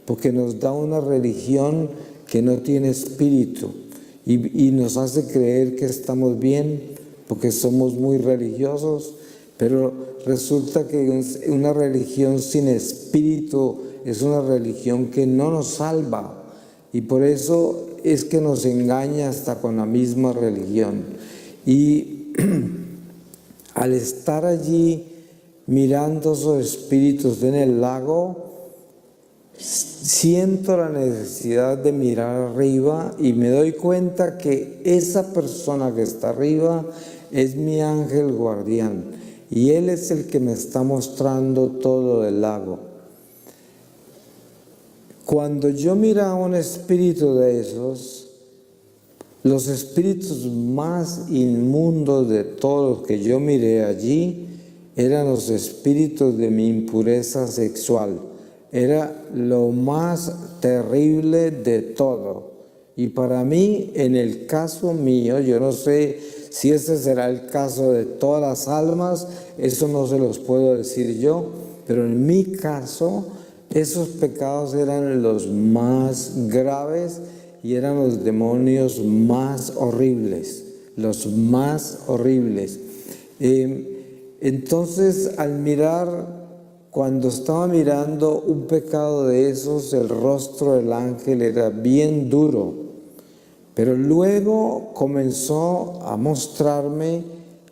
porque nos da una religión que no tiene espíritu y nos hace creer que estamos bien porque somos muy religiosos, pero resulta que una religión sin espíritu es una religión que no nos salva, y por eso es que nos engaña hasta con la misma religión. Y al estar allí mirando esos espíritus en el lago, siento la necesidad de mirar arriba y me doy cuenta que esa persona que está arriba es mi ángel guardián, y él es el que me está mostrando todo el lago. Cuando yo miraba un espíritu de esos, los espíritus más inmundos de todos los que yo miré allí eran los espíritus de mi impureza sexual. Era lo más terrible de todo. Y para mí, en el caso mío, yo no sé si ese será el caso de todas las almas, eso no se los puedo decir yo, pero en mi caso, esos pecados eran los más graves y eran los demonios más horribles, los más horribles. Entonces, al mirar, cuando estaba mirando un pecado de esos, el rostro del ángel era bien duro. Pero luego comenzó a mostrarme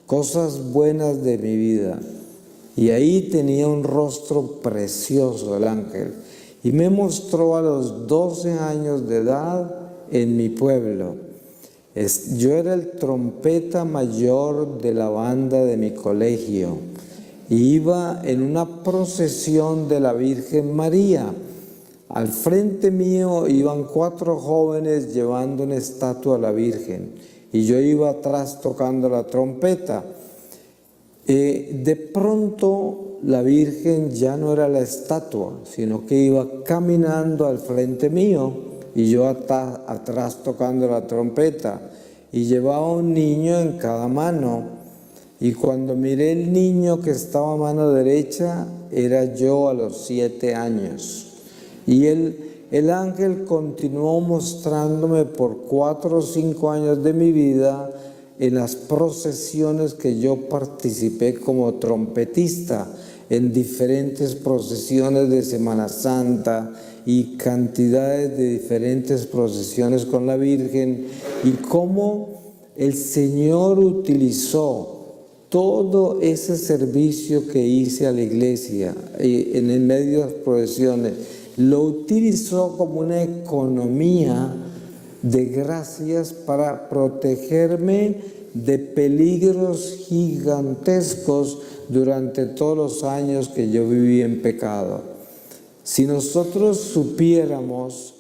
cosas buenas de mi vida. Y ahí tenía un rostro precioso el ángel. Y me mostró a los 12 años de edad en mi pueblo. Yo era el trompeta mayor de la banda de mi colegio. Y iba en una procesión de la Virgen María. Al frente mío iban 4 jóvenes llevando una estatua a la Virgen y yo iba atrás tocando la trompeta. De pronto la Virgen ya no era la estatua, sino que iba caminando al frente mío y yo atrás tocando la trompeta, y llevaba un niño en cada mano. Y cuando miré el niño que estaba a mano derecha, era yo a los 7 años. Y el ángel continuó mostrándome por 4 o 5 años de mi vida en las procesiones que yo participé como trompetista, en diferentes procesiones de Semana Santa y cantidades de diferentes procesiones con la Virgen, y cómo el Señor utilizó todo ese servicio que hice a la iglesia en el medio de las procesiones, lo utilizó como una economía de gracias para protegerme de peligros gigantescos durante todos los años que yo viví en pecado. Si nosotros supiéramos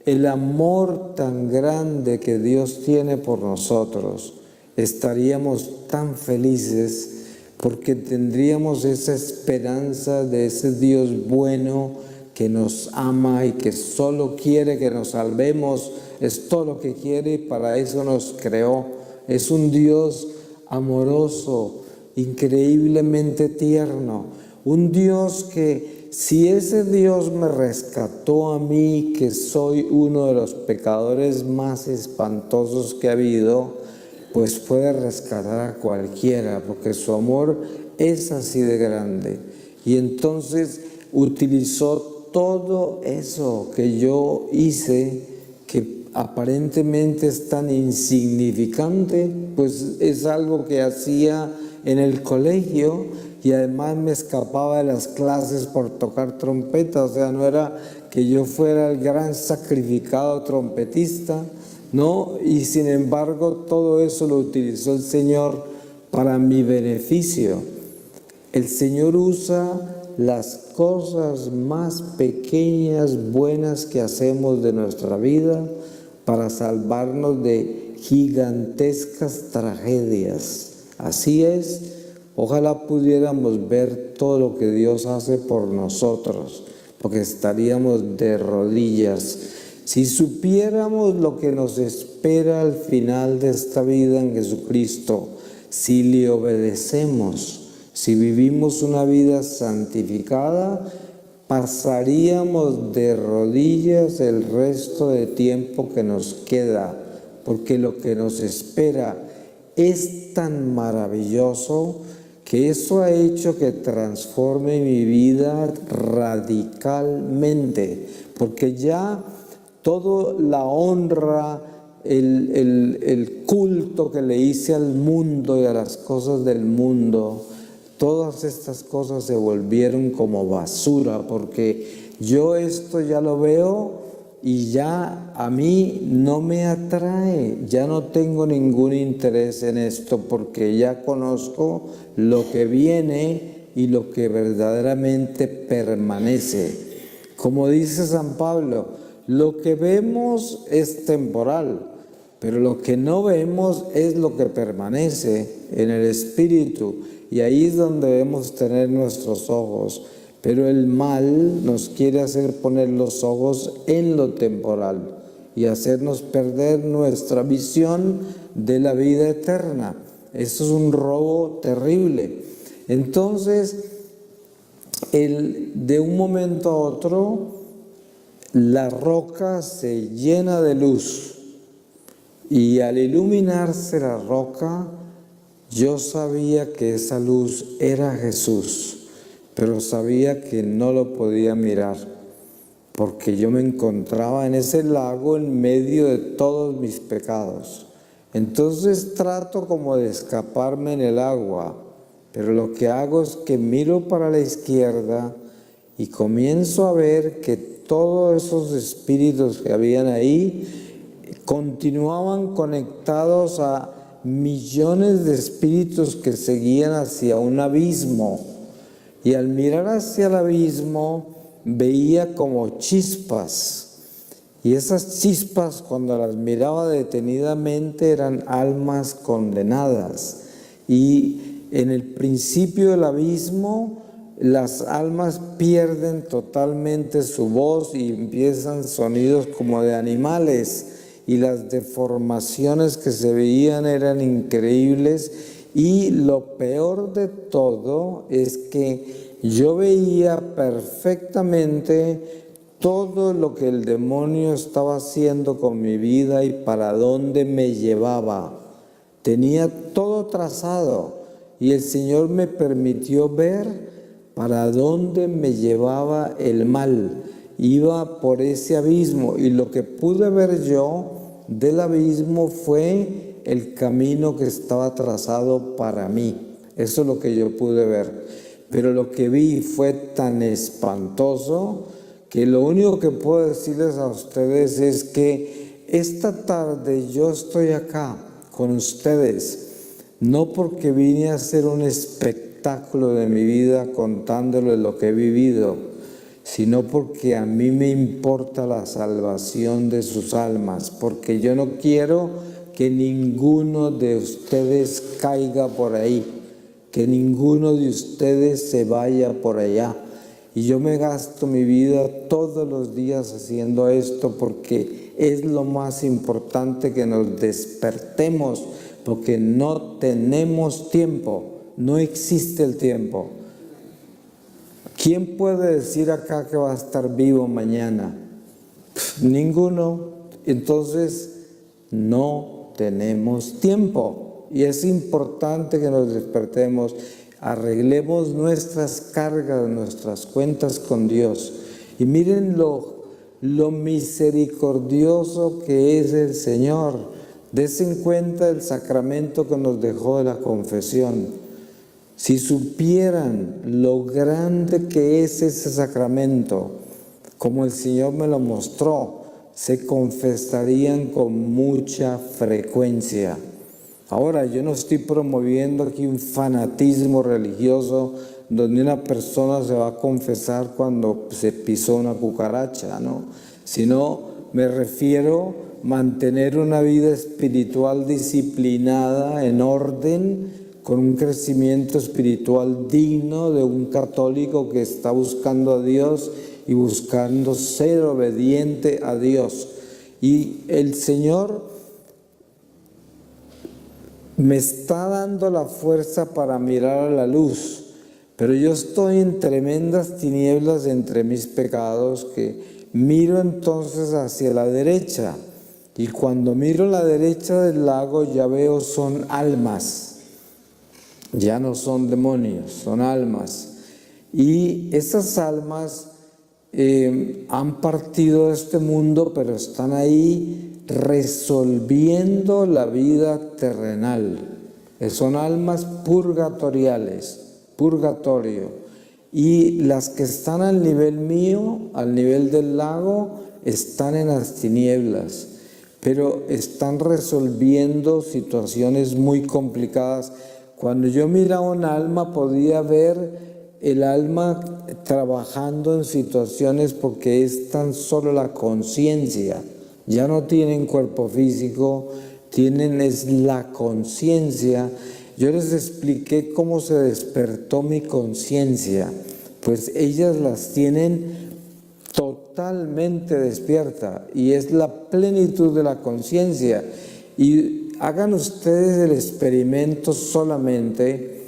el amor tan grande que Dios tiene por nosotros, estaríamos tan felices, porque tendríamos esa esperanza de ese Dios bueno que nos ama y que solo quiere que nos salvemos. Es todo lo que quiere y para eso nos creó. Es un Dios amoroso, increíblemente tierno. Un Dios que, si ese Dios me rescató a mí, que soy uno de los pecadores más espantosos que ha habido, pues puede rescatar a cualquiera, porque su amor es así de grande. Y entonces utilizó todo eso que yo hice, que aparentemente es tan insignificante, pues es algo que hacía en el colegio, y además me escapaba de las clases por tocar trompeta. O sea, no era que yo fuera el gran sacrificado trompetista, ¿no? Y sin embargo, todo eso lo utilizó el Señor para mi beneficio. El Señor usa las cosas más pequeñas, buenas que hacemos de nuestra vida para salvarnos de gigantescas tragedias. Así es, ojalá pudiéramos ver todo lo que Dios hace por nosotros, porque estaríamos de rodillas. Si supiéramos lo que nos espera al final de esta vida en Jesucristo, si le obedecemos, si vivimos una vida santificada, pasaríamos de rodillas el resto de tiempo que nos queda, porque lo que nos espera es tan maravilloso que eso ha hecho que transforme mi vida radicalmente, porque ya toda la honra, el culto que le hice al mundo y a las cosas del mundo, todas estas cosas se volvieron como basura, porque yo esto ya lo veo y ya a mí no me atrae, ya no tengo ningún interés en esto, porque ya conozco lo que viene y lo que verdaderamente permanece. Como dice San Pablo, lo que vemos es temporal, pero lo que no vemos es lo que permanece en el espíritu. Y ahí es donde debemos tener nuestros ojos. Pero el mal nos quiere hacer poner los ojos en lo temporal y hacernos perder nuestra visión de la vida eterna. Eso es un robo terrible. Entonces, de un momento a otro, la roca se llena de luz. Y al iluminarse la roca, yo sabía que esa luz era Jesús, pero sabía que no lo podía mirar, porque yo me encontraba en ese lago en medio de todos mis pecados. Entonces trato como de escaparme en el agua, pero lo que hago es que miro para la izquierda y comienzo a ver que todos esos espíritus que habían ahí continuaban conectados a millones de espíritus que seguían hacia un abismo, y al mirar hacia el abismo veía como chispas, y esas chispas, cuando las miraba detenidamente, eran almas condenadas. Y en el principio del abismo las almas pierden totalmente su voz y empiezan sonidos como de animales, y las deformaciones que se veían eran increíbles. Y lo peor de todo es que yo veía perfectamente todo lo que el demonio estaba haciendo con mi vida y para dónde me llevaba. Tenía todo trazado y el Señor me permitió ver para dónde me llevaba el mal. Iba por ese abismo, y lo que pude ver yo del abismo fue el camino que estaba trazado para mí. Eso es lo que yo pude ver. Pero lo que vi fue tan espantoso que lo único que puedo decirles a ustedes es que esta tarde yo estoy acá con ustedes, no porque vine a hacer un espectáculo de mi vida contándoles lo que he vivido, sino porque a mí me importa la salvación de sus almas, porque yo no quiero que ninguno de ustedes caiga por ahí, que ninguno de ustedes se vaya por allá. Y yo me gasto mi vida todos los días haciendo esto porque es lo más importante, que nos despertemos, porque no tenemos tiempo, no existe el tiempo. ¿Quién puede decir acá que va a estar vivo mañana? Ninguno. Entonces, no tenemos tiempo. Y es importante que nos despertemos, arreglemos nuestras cargas, nuestras cuentas con Dios. Y miren lo misericordioso que es el Señor. Dense en cuenta el sacramento que nos dejó de la confesión. Si supieran lo grande que es ese sacramento, como el Señor me lo mostró, se confesarían con mucha frecuencia. Ahora, yo no estoy promoviendo aquí un fanatismo religioso donde una persona se va a confesar cuando se pisó una cucaracha, ¿no? Sino me refiero a mantener una vida espiritual disciplinada, en orden, con un crecimiento espiritual digno de un católico que está buscando a Dios y buscando ser obediente a Dios. Y el Señor me está dando la fuerza para mirar a la luz, pero yo estoy en tremendas tinieblas entre mis pecados, que miro entonces hacia la derecha, y cuando miro a la derecha del lago ya veo son almas, ya no son demonios, son almas, y esas almas han partido de este mundo, pero están ahí resolviendo la vida terrenal. Son almas purgatoriales, purgatorio. Y las que están al nivel mío, al nivel del lago, están en las tinieblas, pero están resolviendo situaciones muy complicadas. Cuando yo miraba un alma, podía ver el alma trabajando en situaciones, porque es tan solo la conciencia. Ya no tienen cuerpo físico, es la conciencia. Yo les expliqué cómo se despertó mi conciencia, pues ellas las tienen totalmente despierta y es la plenitud de la conciencia. Y hagan ustedes el experimento solamente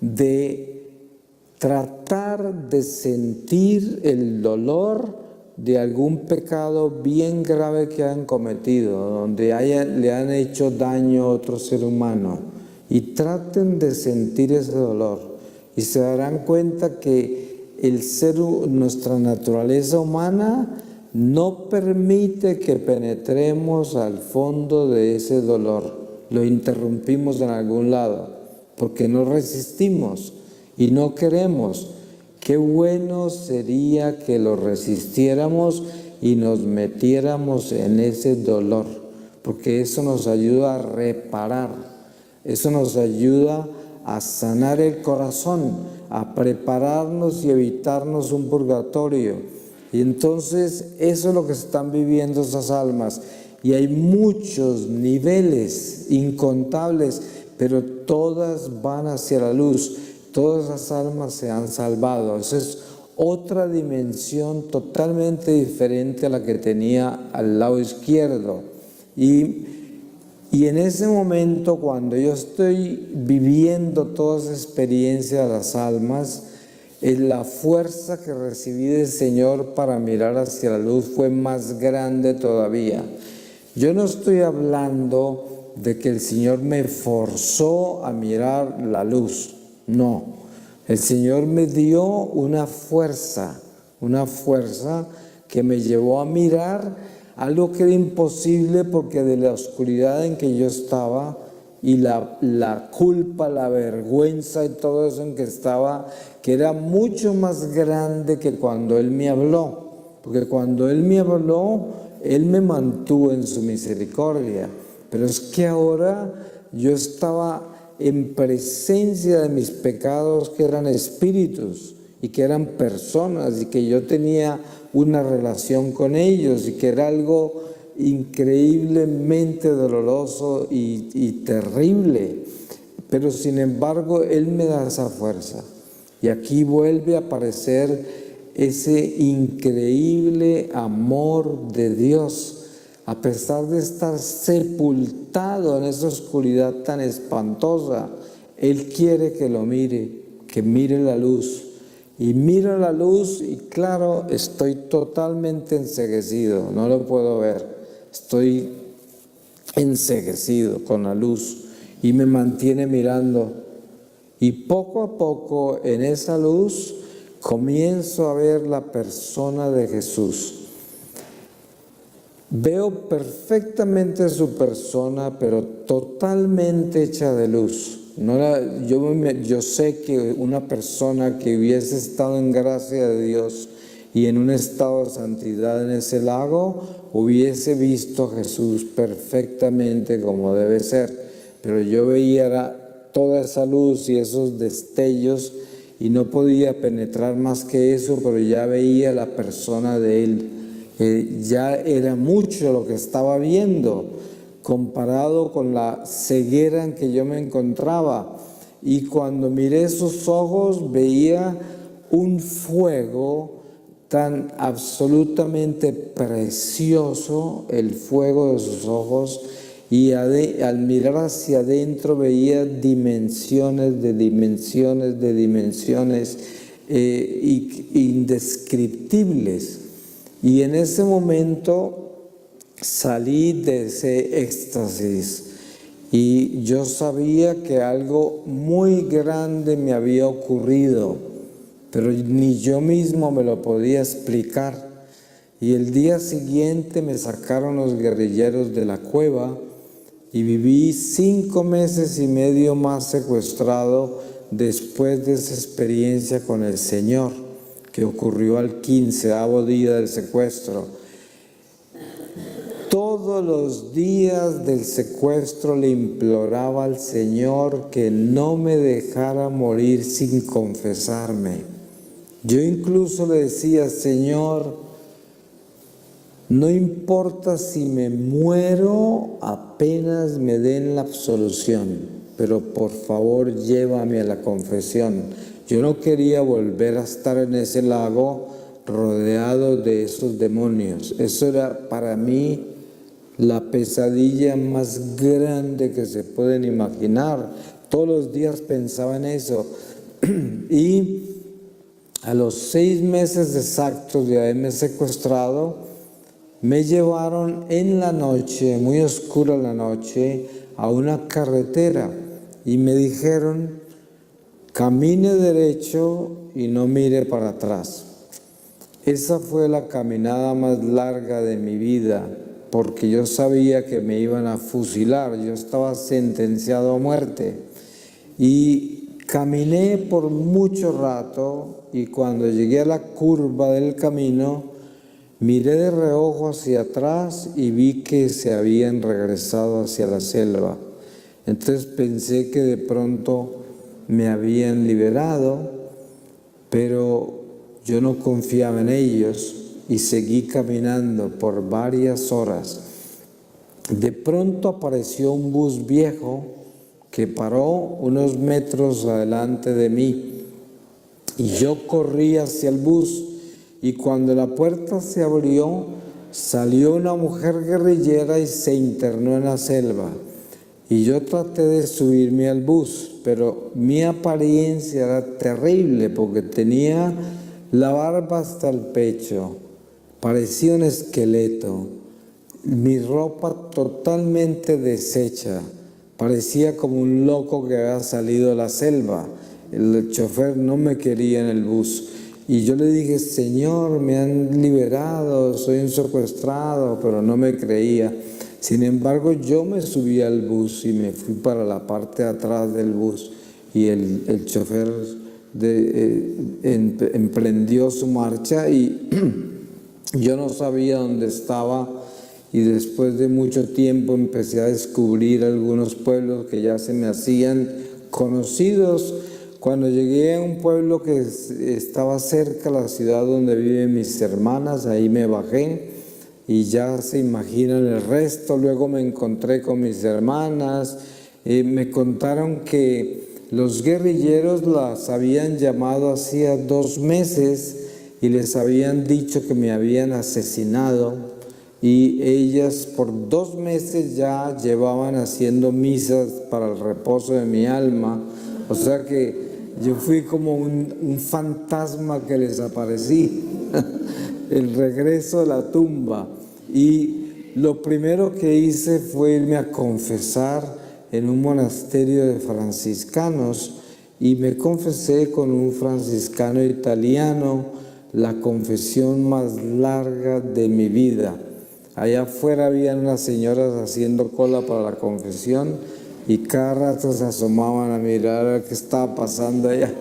de tratar de sentir el dolor de algún pecado bien grave que hayan cometido, donde le han hecho daño a otro ser humano, y traten de sentir ese dolor y se darán cuenta que nuestra naturaleza humana no permite que penetremos al fondo de ese dolor. Lo interrumpimos en algún lado porque no resistimos y no queremos. Qué bueno sería que lo resistiéramos y nos metiéramos en ese dolor, porque eso nos ayuda a reparar, eso nos ayuda a sanar el corazón, a prepararnos y evitarnos un purgatorio. Y entonces eso es lo que están viviendo esas almas. Y hay muchos niveles incontables, pero todas van hacia la luz. Todas esas almas se han salvado. Esa es otra dimensión totalmente diferente a la que tenía al lado izquierdo. Y en ese momento, cuando yo estoy viviendo toda esa experiencia de las almas, la fuerza que recibí del Señor para mirar hacia la luz fue más grande todavía. Yo no estoy hablando de que el Señor me forzó a mirar la luz. No, el Señor me dio una fuerza que me llevó a mirar algo que era imposible, porque de la oscuridad en que yo estaba y la culpa, la vergüenza y todo eso en que estaba, que era mucho más grande que cuando Él me habló, porque cuando Él me habló, Él me mantuvo en su misericordia, pero es que ahora yo estaba en presencia de mis pecados, que eran espíritus y que eran personas, y que yo tenía una relación con ellos, y que era algo increíblemente doloroso y terrible, pero sin embargo Él me da esa fuerza. Y aquí vuelve a aparecer ese increíble amor de Dios. A pesar de estar sepultado en esa oscuridad tan espantosa, Él quiere que lo mire, que mire la luz. Y miro la luz y claro, estoy totalmente enceguecido, no lo puedo ver. Estoy enceguecido con la luz y me mantiene mirando. Y poco a poco en esa luz comienzo a ver la persona de Jesús. Veo perfectamente su persona, pero totalmente hecha de luz. Yo sé que una persona que hubiese estado en gracia de Dios y en un estado de santidad en ese lago, hubiese visto a Jesús perfectamente como debe ser. pero yo veía toda esa luz y esos destellos y no podía penetrar más que eso, pero ya veía la persona de él. Ya era mucho lo que estaba viendo, comparado con la ceguera en que yo me encontraba. Y cuando miré esos ojos, veía un fuego tan absolutamente precioso, el fuego de sus ojos, y al mirar hacia adentro veía dimensiones de dimensiones de dimensiones indescriptibles. Y en ese momento salí de ese éxtasis y yo sabía que algo muy grande me había ocurrido, pero ni yo mismo me lo podía explicar. Y el día siguiente me sacaron los guerrilleros de la cueva y viví 5 meses y medio más secuestrado después de esa experiencia con el Señor, que ocurrió al 15º día del secuestro. Todos los días del secuestro le imploraba al Señor que no me dejara morir sin confesarme. Yo incluso le decía: Señor, no importa si me muero apenas me den la absolución, pero por favor llévame a la confesión. Yo no quería volver a estar en ese lago rodeado de esos demonios. Eso era para mí la pesadilla más grande que se pueden imaginar. Todos los días pensaba en eso. Y a los 6 meses exactos de haberme secuestrado, me llevaron en la noche, muy oscura la noche, a una carretera y me dijeron: camine derecho y no mire para atrás. Esa fue la caminada más larga de mi vida, porque yo sabía que me iban a fusilar, yo estaba sentenciado a muerte. Y caminé por mucho rato y cuando llegué a la curva del camino, miré de reojo hacia atrás y vi que se habían regresado hacia la selva. Entonces pensé que de pronto me habían liberado, pero yo no confiaba en ellos y seguí caminando por varias horas. De pronto apareció un bus viejo que paró unos metros adelante de mí y yo corrí hacia el bus. Y cuando la puerta se abrió, salió una mujer guerrillera y se internó en la selva. Y yo traté de subirme al bus, pero mi apariencia era terrible porque tenía la barba hasta el pecho, parecía un esqueleto, mi ropa totalmente deshecha, parecía como un loco que había salido de la selva. El chofer no me quería en el bus. Y yo le dije: Señor, me han liberado, soy un secuestrado, pero no me creía. Sin embargo, yo me subí al bus y me fui para la parte de atrás del bus y el chofer emprendió su marcha y yo no sabía dónde estaba, y después de mucho tiempo empecé a descubrir algunos pueblos que ya se me hacían conocidos. Cuando llegué a un pueblo que estaba cerca de la ciudad donde viven mis hermanas, ahí me bajé y ya se imaginan el resto. Luego me encontré con mis hermanas, me contaron que los guerrilleros las habían llamado hacía 2 meses y les habían dicho que me habían asesinado, y ellas por 2 meses ya llevaban haciendo misas para el reposo de mi alma. O sea que yo fui como un fantasma que les aparecí, el regreso de la tumba. Y lo primero que hice fue irme a confesar en un monasterio de franciscanos y me confesé con un franciscano italiano, la confesión más larga de mi vida. Allá afuera habían unas señoras haciendo cola para la confesión y cada rato se asomaban a mirar qué estaba pasando allá.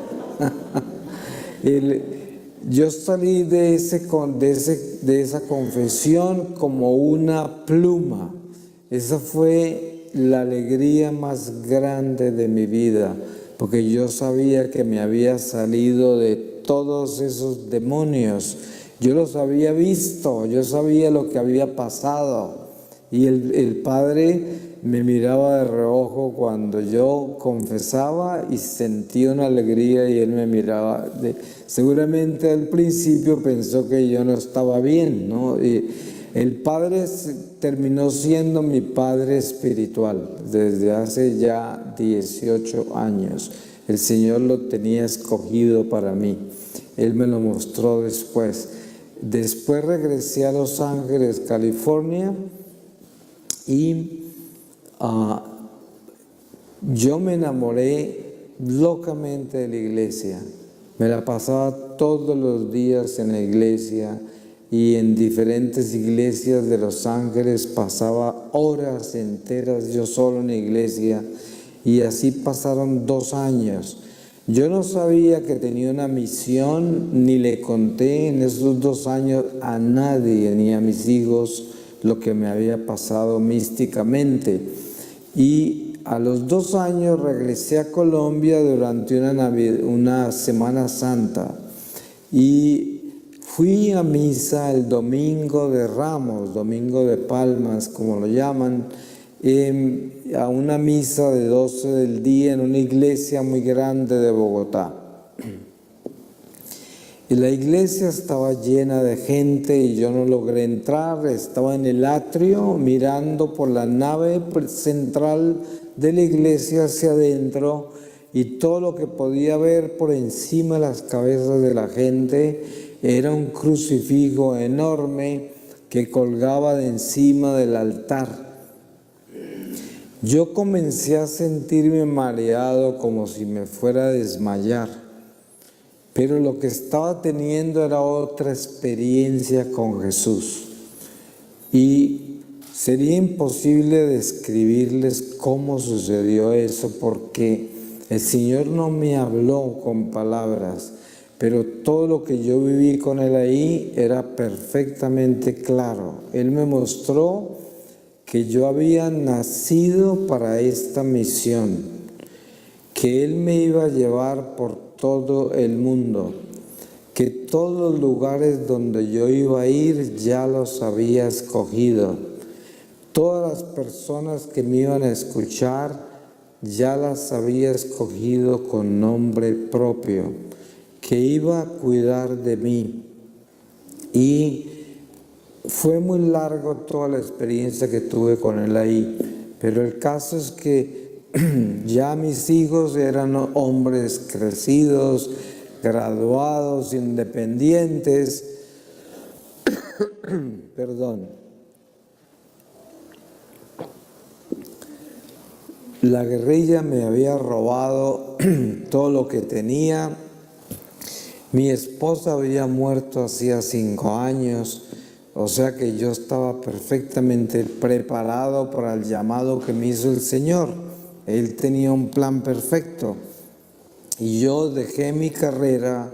Yo salí de esa confesión como una pluma. Esa fue la alegría más grande de mi vida, porque yo sabía que me había salido de todos esos demonios. Yo los había visto, yo sabía lo que había pasado. Y el Padre me miraba de reojo cuando yo confesaba y sentía una alegría y Él me miraba. Seguramente al principio pensó que yo no estaba bien, ¿no? Y el Padre terminó siendo mi Padre espiritual desde hace ya 18 años. El Señor lo tenía escogido para mí. Él me lo mostró después. Después regresé a Los Ángeles, California, y yo me enamoré locamente de la iglesia. Me la pasaba todos los días en la iglesia y en diferentes iglesias de Los Ángeles. Pasaba horas enteras yo solo en la iglesia y así pasaron 2 años. Yo no sabía que tenía una misión, ni le conté en esos 2 años a nadie, ni a mis hijos, lo que me había pasado místicamente. Y a los 2 años regresé a Colombia durante una Semana Santa y fui a misa el Domingo de Ramos, Domingo de Palmas, como lo llaman, a una misa de 12 del día en una iglesia muy grande de Bogotá. Y la iglesia estaba llena de gente y yo no logré entrar. Estaba en el atrio mirando por la nave central de la iglesia hacia adentro y todo lo que podía ver por encima de las cabezas de la gente era un crucifijo enorme que colgaba de encima del altar. Yo comencé a sentirme mareado como si me fuera a desmayar, pero lo que estaba teniendo era otra experiencia con Jesús. Y sería imposible describirles cómo sucedió eso, porque el Señor no me habló con palabras, pero todo lo que yo viví con Él ahí era perfectamente claro. Él me mostró que yo había nacido para esta misión, que Él me iba a llevar por todo el mundo, que todos los lugares donde yo iba a ir ya los había escogido. Todas las personas que me iban a escuchar ya las había escogido con nombre propio, que iba a cuidar de mí. Y fue muy largo toda la experiencia que tuve con Él ahí, pero el caso es que ya mis hijos eran hombres crecidos, graduados, independientes. Perdón. La guerrilla me había robado todo lo que tenía. Mi esposa había muerto hacía 5 años. O sea que yo estaba perfectamente preparado para el llamado que me hizo el Señor. Él tenía un plan perfecto. Y yo dejé mi carrera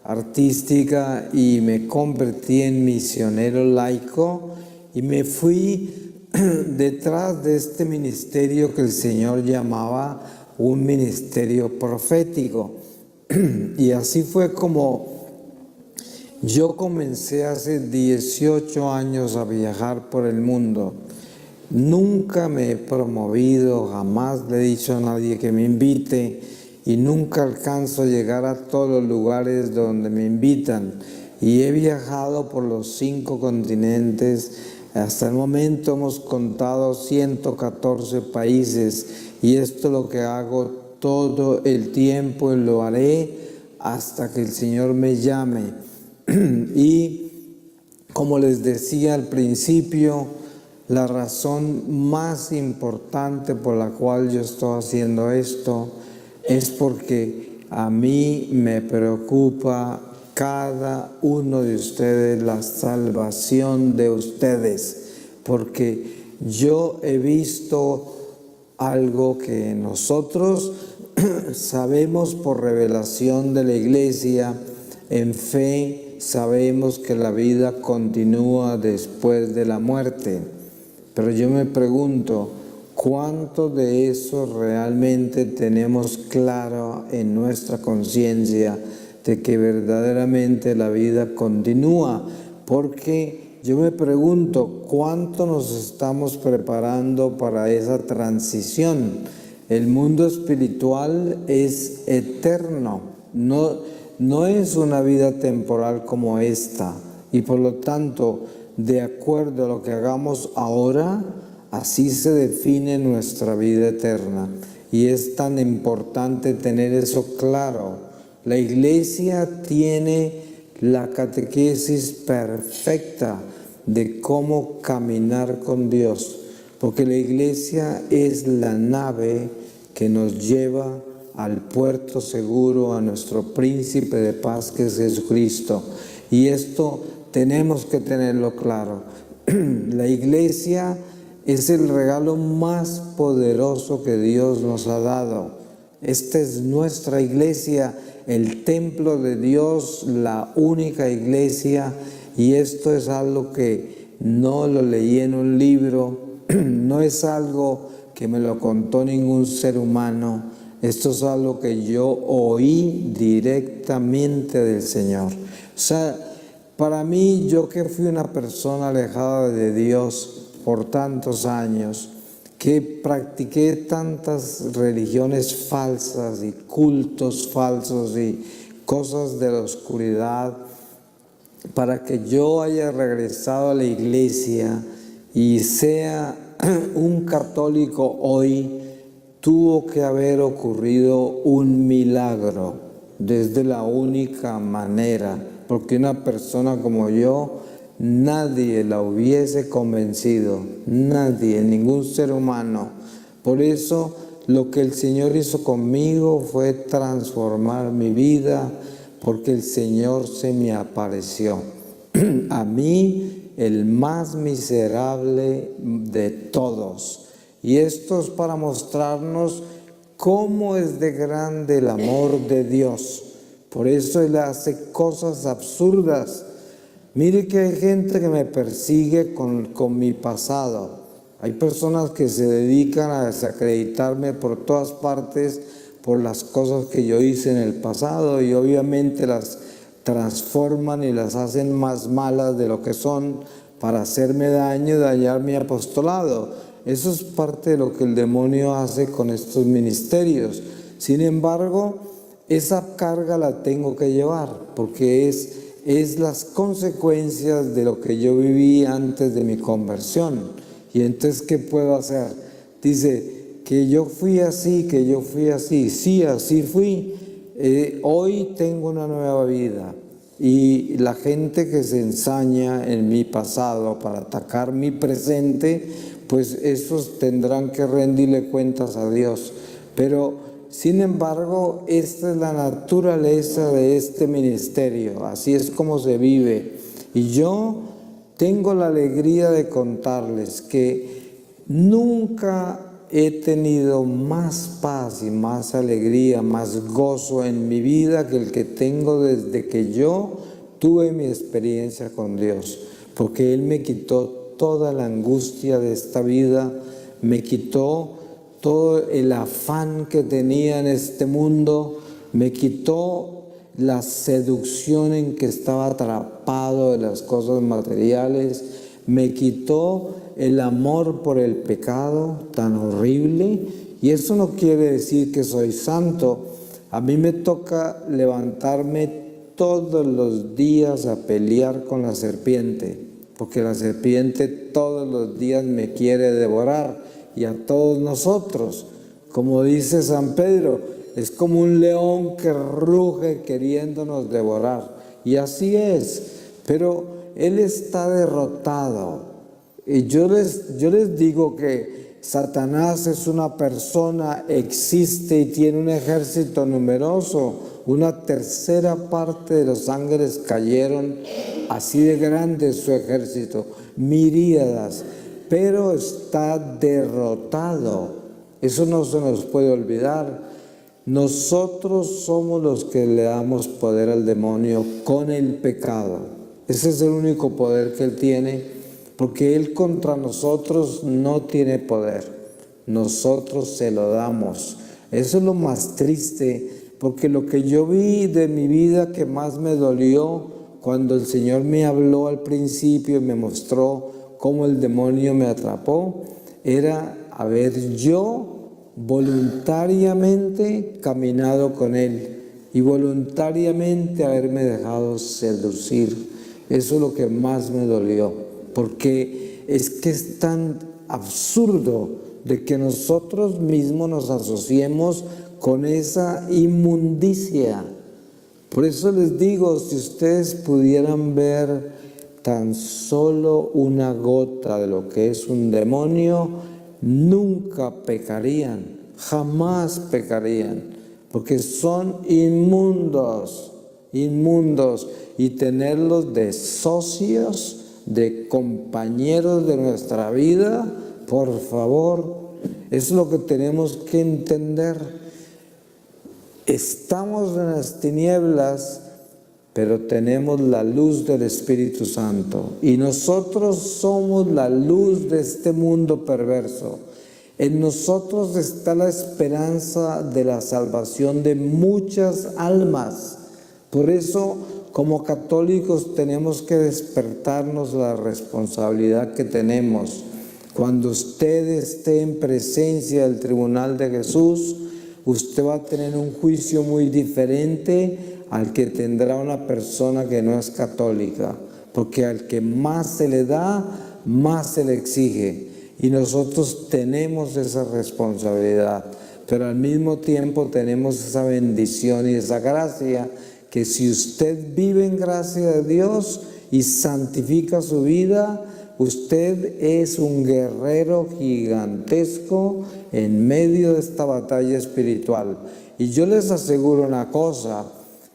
artística y me convertí en misionero laico y me fui detrás de este ministerio que el Señor llamaba un ministerio profético. Y así fue como yo comencé hace 18 años a viajar por el mundo. Nunca me he promovido, jamás le he dicho a nadie que me invite y nunca alcanzo a llegar a todos los lugares donde me invitan. Y he viajado por los 5 continentes. Hasta el momento hemos contado 114 países y esto es lo que hago todo el tiempo y lo haré hasta que el Señor me llame. Y como les decía al principio, la razón más importante por la cual yo estoy haciendo esto es porque a mí me preocupa cada uno de ustedes, la salvación de ustedes, porque yo he visto algo que nosotros sabemos por revelación de la iglesia, en fe sabemos que la vida continúa después de la muerte. Pero yo me pregunto, ¿Cuánto de eso realmente tenemos claro en nuestra conciencia de que verdaderamente la vida continúa? Porque yo me pregunto, ¿cuánto nos estamos preparando para esa transición? El mundo espiritual es eterno, no es una vida temporal como esta. Y por lo tanto, de acuerdo a lo que hagamos ahora, así se define nuestra vida eterna. Y es tan importante tener eso claro. La Iglesia tiene la catequesis perfecta de cómo caminar con Dios, porque la Iglesia es la nave que nos lleva al puerto seguro, a nuestro príncipe de paz que es Jesucristo. Y esto tenemos que tenerlo claro. La Iglesia es el regalo más poderoso que Dios nos ha dado. Esta es nuestra Iglesia, el templo de Dios, la única Iglesia, y esto es algo que no lo leí en un libro, no es algo que me lo contó ningún ser humano, esto es algo que yo oí directamente del Señor. O sea, para mí, yo que fui una persona alejada de Dios por tantos años, que practiqué tantas religiones falsas y cultos falsos y cosas de la oscuridad, para que yo haya regresado a la Iglesia y sea un católico hoy, tuvo que haber ocurrido un milagro desde la única manera, porque una persona como yo, nadie la hubiese convencido, nadie, ningún ser humano. Por eso lo que el Señor hizo conmigo fue transformar mi vida, porque el Señor se me apareció. A mí, el más miserable de todos. Y esto es para mostrarnos cómo es de grande el amor de Dios. Por eso Él hace cosas absurdas. Mire que hay gente que me persigue con mi pasado. Hay personas que se dedican a desacreditarme por todas partes por las cosas que yo hice en el pasado, y obviamente las transforman y las hacen más malas de lo que son para hacerme daño y dañar mi apostolado. Eso es parte de lo que el demonio hace con estos ministerios. Sin embargo, esa carga la tengo que llevar, porque es las consecuencias de lo que yo viví antes de mi conversión. Y entonces, ¿qué puedo hacer? Dice que yo fui así, que yo fui así. Sí, así fui. Hoy tengo una nueva vida. Y la gente que se ensaña en mi pasado para atacar mi presente, pues esos tendrán que rendirle cuentas a Dios. Pero, sin embargo, esta es la naturaleza de este ministerio. Así es como se vive. Y yo tengo la alegría de contarles que nunca he tenido más paz y más alegría, más gozo en mi vida que el que tengo desde que yo tuve mi experiencia con Dios, porque Él me quitó toda la angustia de esta vida, me quitó todo el afán que tenía en este mundo, me quitó la seducción en que estaba atrapado de las cosas materiales, me quitó el amor por el pecado tan horrible. Y eso no quiere decir que soy santo. A mí me toca levantarme todos los días a pelear con la serpiente, porque la serpiente todos los días me quiere devorar, y a todos nosotros. Como dice San Pedro, es como un león que ruge queriéndonos devorar. Y así es, pero Él está derrotado. Y yo les digo que Satanás es una persona, existe y tiene un ejército numeroso. Una tercera parte de los ángeles cayeron, así de grande es su ejército, miríadas, pero está derrotado. Eso no se nos puede olvidar. Nosotros somos los que le damos poder al demonio con el pecado. Ese es el único poder que él tiene, porque él contra nosotros no tiene poder. nosotros se lo damos. Eso es lo más triste, porque lo que yo vi de mi vida que más me dolió cuando el Señor me habló al principio y me mostró cómo el demonio me atrapó, era haber yo voluntariamente caminado con Él y voluntariamente haberme dejado seducir. Eso es lo que más me dolió, porque es que es tan absurdo de que nosotros mismos nos asociemos con esa inmundicia. Por eso les digo, si ustedes pudieran ver tan solo una gota de lo que es un demonio, nunca pecarían, jamás pecarían, porque son inmundos, inmundos, y tenerlos de socios, de compañeros de nuestra vida, por favor, es lo que tenemos que entender. Estamos en las tinieblas, pero tenemos la luz del Espíritu Santo, y nosotros somos la luz de este mundo perverso. En nosotros está la esperanza de la salvación de muchas almas. Por eso, como católicos, tenemos que despertarnos la responsabilidad que tenemos. Cuando usted esté en presencia del tribunal de Jesús, usted va a tener un juicio muy diferente al que tendrá una persona que no es católica, porque al que más se le da, más se le exige, y nosotros tenemos esa responsabilidad, pero al mismo tiempo tenemos esa bendición y esa gracia, que si usted vive en gracia de Dios y santifica su vida, usted es un guerrero gigantesco en medio de esta batalla espiritual. Y yo les aseguro una cosa: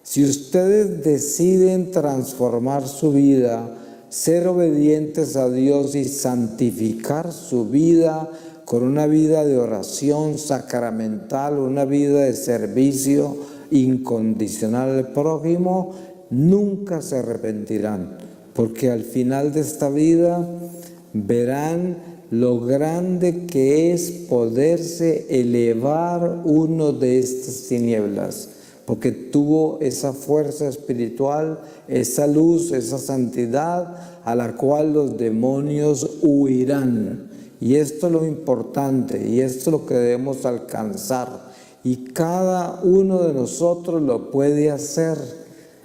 si ustedes deciden transformar su vida, ser obedientes a Dios y santificar su vida con una vida de oración sacramental, una vida de servicio incondicional al prójimo, nunca se arrepentirán, porque al final de esta vida verán lo grande que es poderse elevar uno de estas tinieblas, porque tuvo esa fuerza espiritual, esa luz, esa santidad a la cual los demonios huirán. Y esto es lo importante, y esto es lo que debemos alcanzar, y cada uno de nosotros lo puede hacer.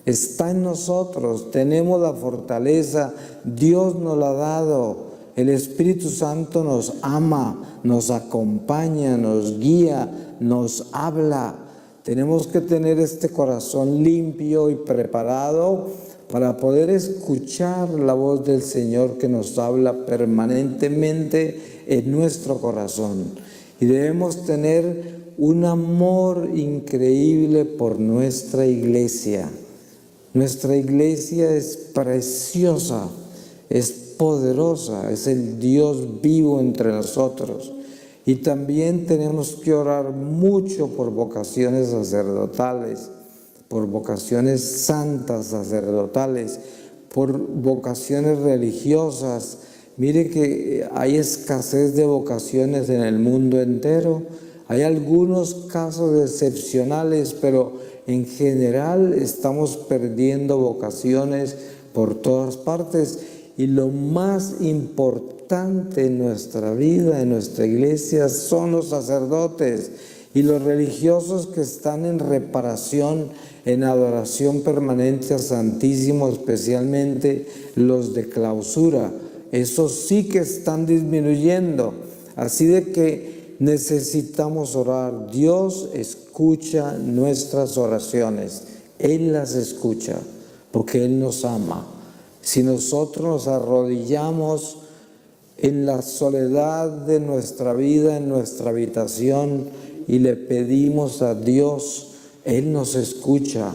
Está en nosotros, tenemos la fortaleza, Dios nos la ha dado. El Espíritu Santo nos ama, nos acompaña, nos guía, nos habla. Tenemos que tener este corazón limpio y preparado para poder escuchar la voz del Señor que nos habla permanentemente en nuestro corazón. Y debemos tener un amor increíble por nuestra iglesia. Nuestra iglesia es preciosa, es poderosa, es el Dios vivo entre nosotros. Y también tenemos que orar mucho por vocaciones sacerdotales, por vocaciones santas sacerdotales, por vocaciones religiosas. Mire que hay escasez de vocaciones en el mundo entero. Hay algunos casos excepcionales, pero en general estamos perdiendo vocaciones por todas partes. Y lo más importante en nuestra vida, en nuestra iglesia, son los sacerdotes y los religiosos que están en reparación, en adoración permanente al Santísimo, especialmente los de clausura. Esos sí que están disminuyendo. Así de que necesitamos orar. Dios escucha nuestras oraciones. Él las escucha porque Él nos ama. Si nosotros nos arrodillamos en la soledad de nuestra vida, en nuestra habitación, y le pedimos a Dios, Él nos escucha.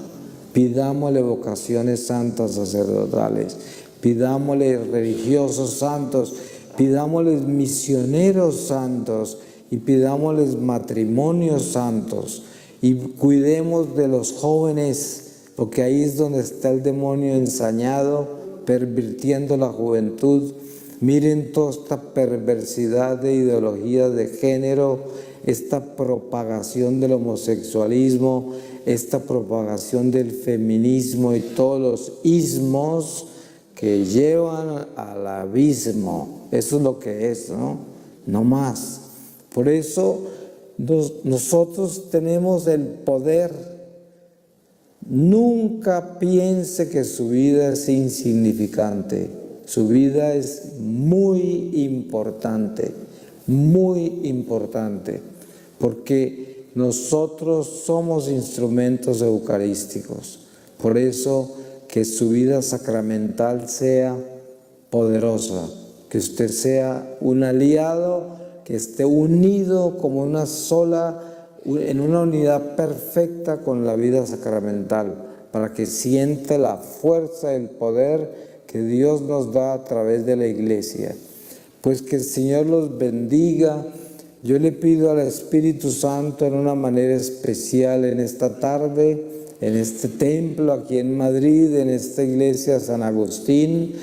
Pidámosle vocaciones santas sacerdotales, pidámosle religiosos santos, pidámosles misioneros santos y pidámosles matrimonios santos, y cuidemos de los jóvenes, porque ahí es donde está el demonio ensañado, pervirtiendo la juventud. Miren toda esta perversidad de ideología de género, esta propagación del homosexualismo, esta propagación del feminismo y todos los ismos que llevan al abismo. Eso es lo que es, ¿no? No más. Por eso nosotros tenemos el poder. Nunca piense que su vida es insignificante. Su vida es muy importante, porque nosotros somos instrumentos eucarísticos. Por eso, que su vida sacramental sea poderosa, que usted sea un aliado, que esté unido como una sola, en una unidad perfecta con la vida sacramental, para que sienta la fuerza, el poder que Dios nos da a través de la Iglesia. Pues que el Señor los bendiga. Yo le pido al Espíritu Santo en una manera especial en esta tarde, en este templo aquí en Madrid, en esta iglesia San Agustín.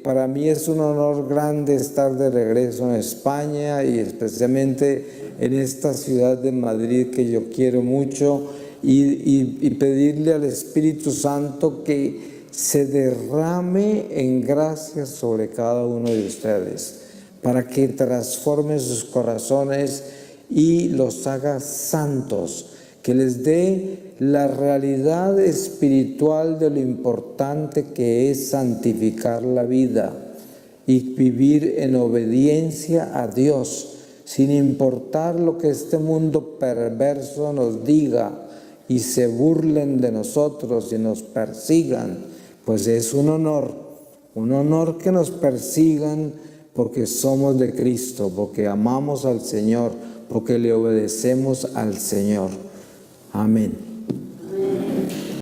Para mí es un honor grande estar de regreso en España y especialmente en esta ciudad de Madrid que yo quiero mucho, y pedirle al Espíritu Santo que se derrame en gracia sobre cada uno de ustedes, para que transforme sus corazones y los haga santos, que les dé la realidad espiritual de lo importante que es santificar la vida y vivir en obediencia a Dios, sin importar lo que este mundo perverso nos diga y se burlen de nosotros y nos persigan. Pues es un honor que nos persigan porque somos de Cristo, porque amamos al Señor, porque le obedecemos al Señor. Amén.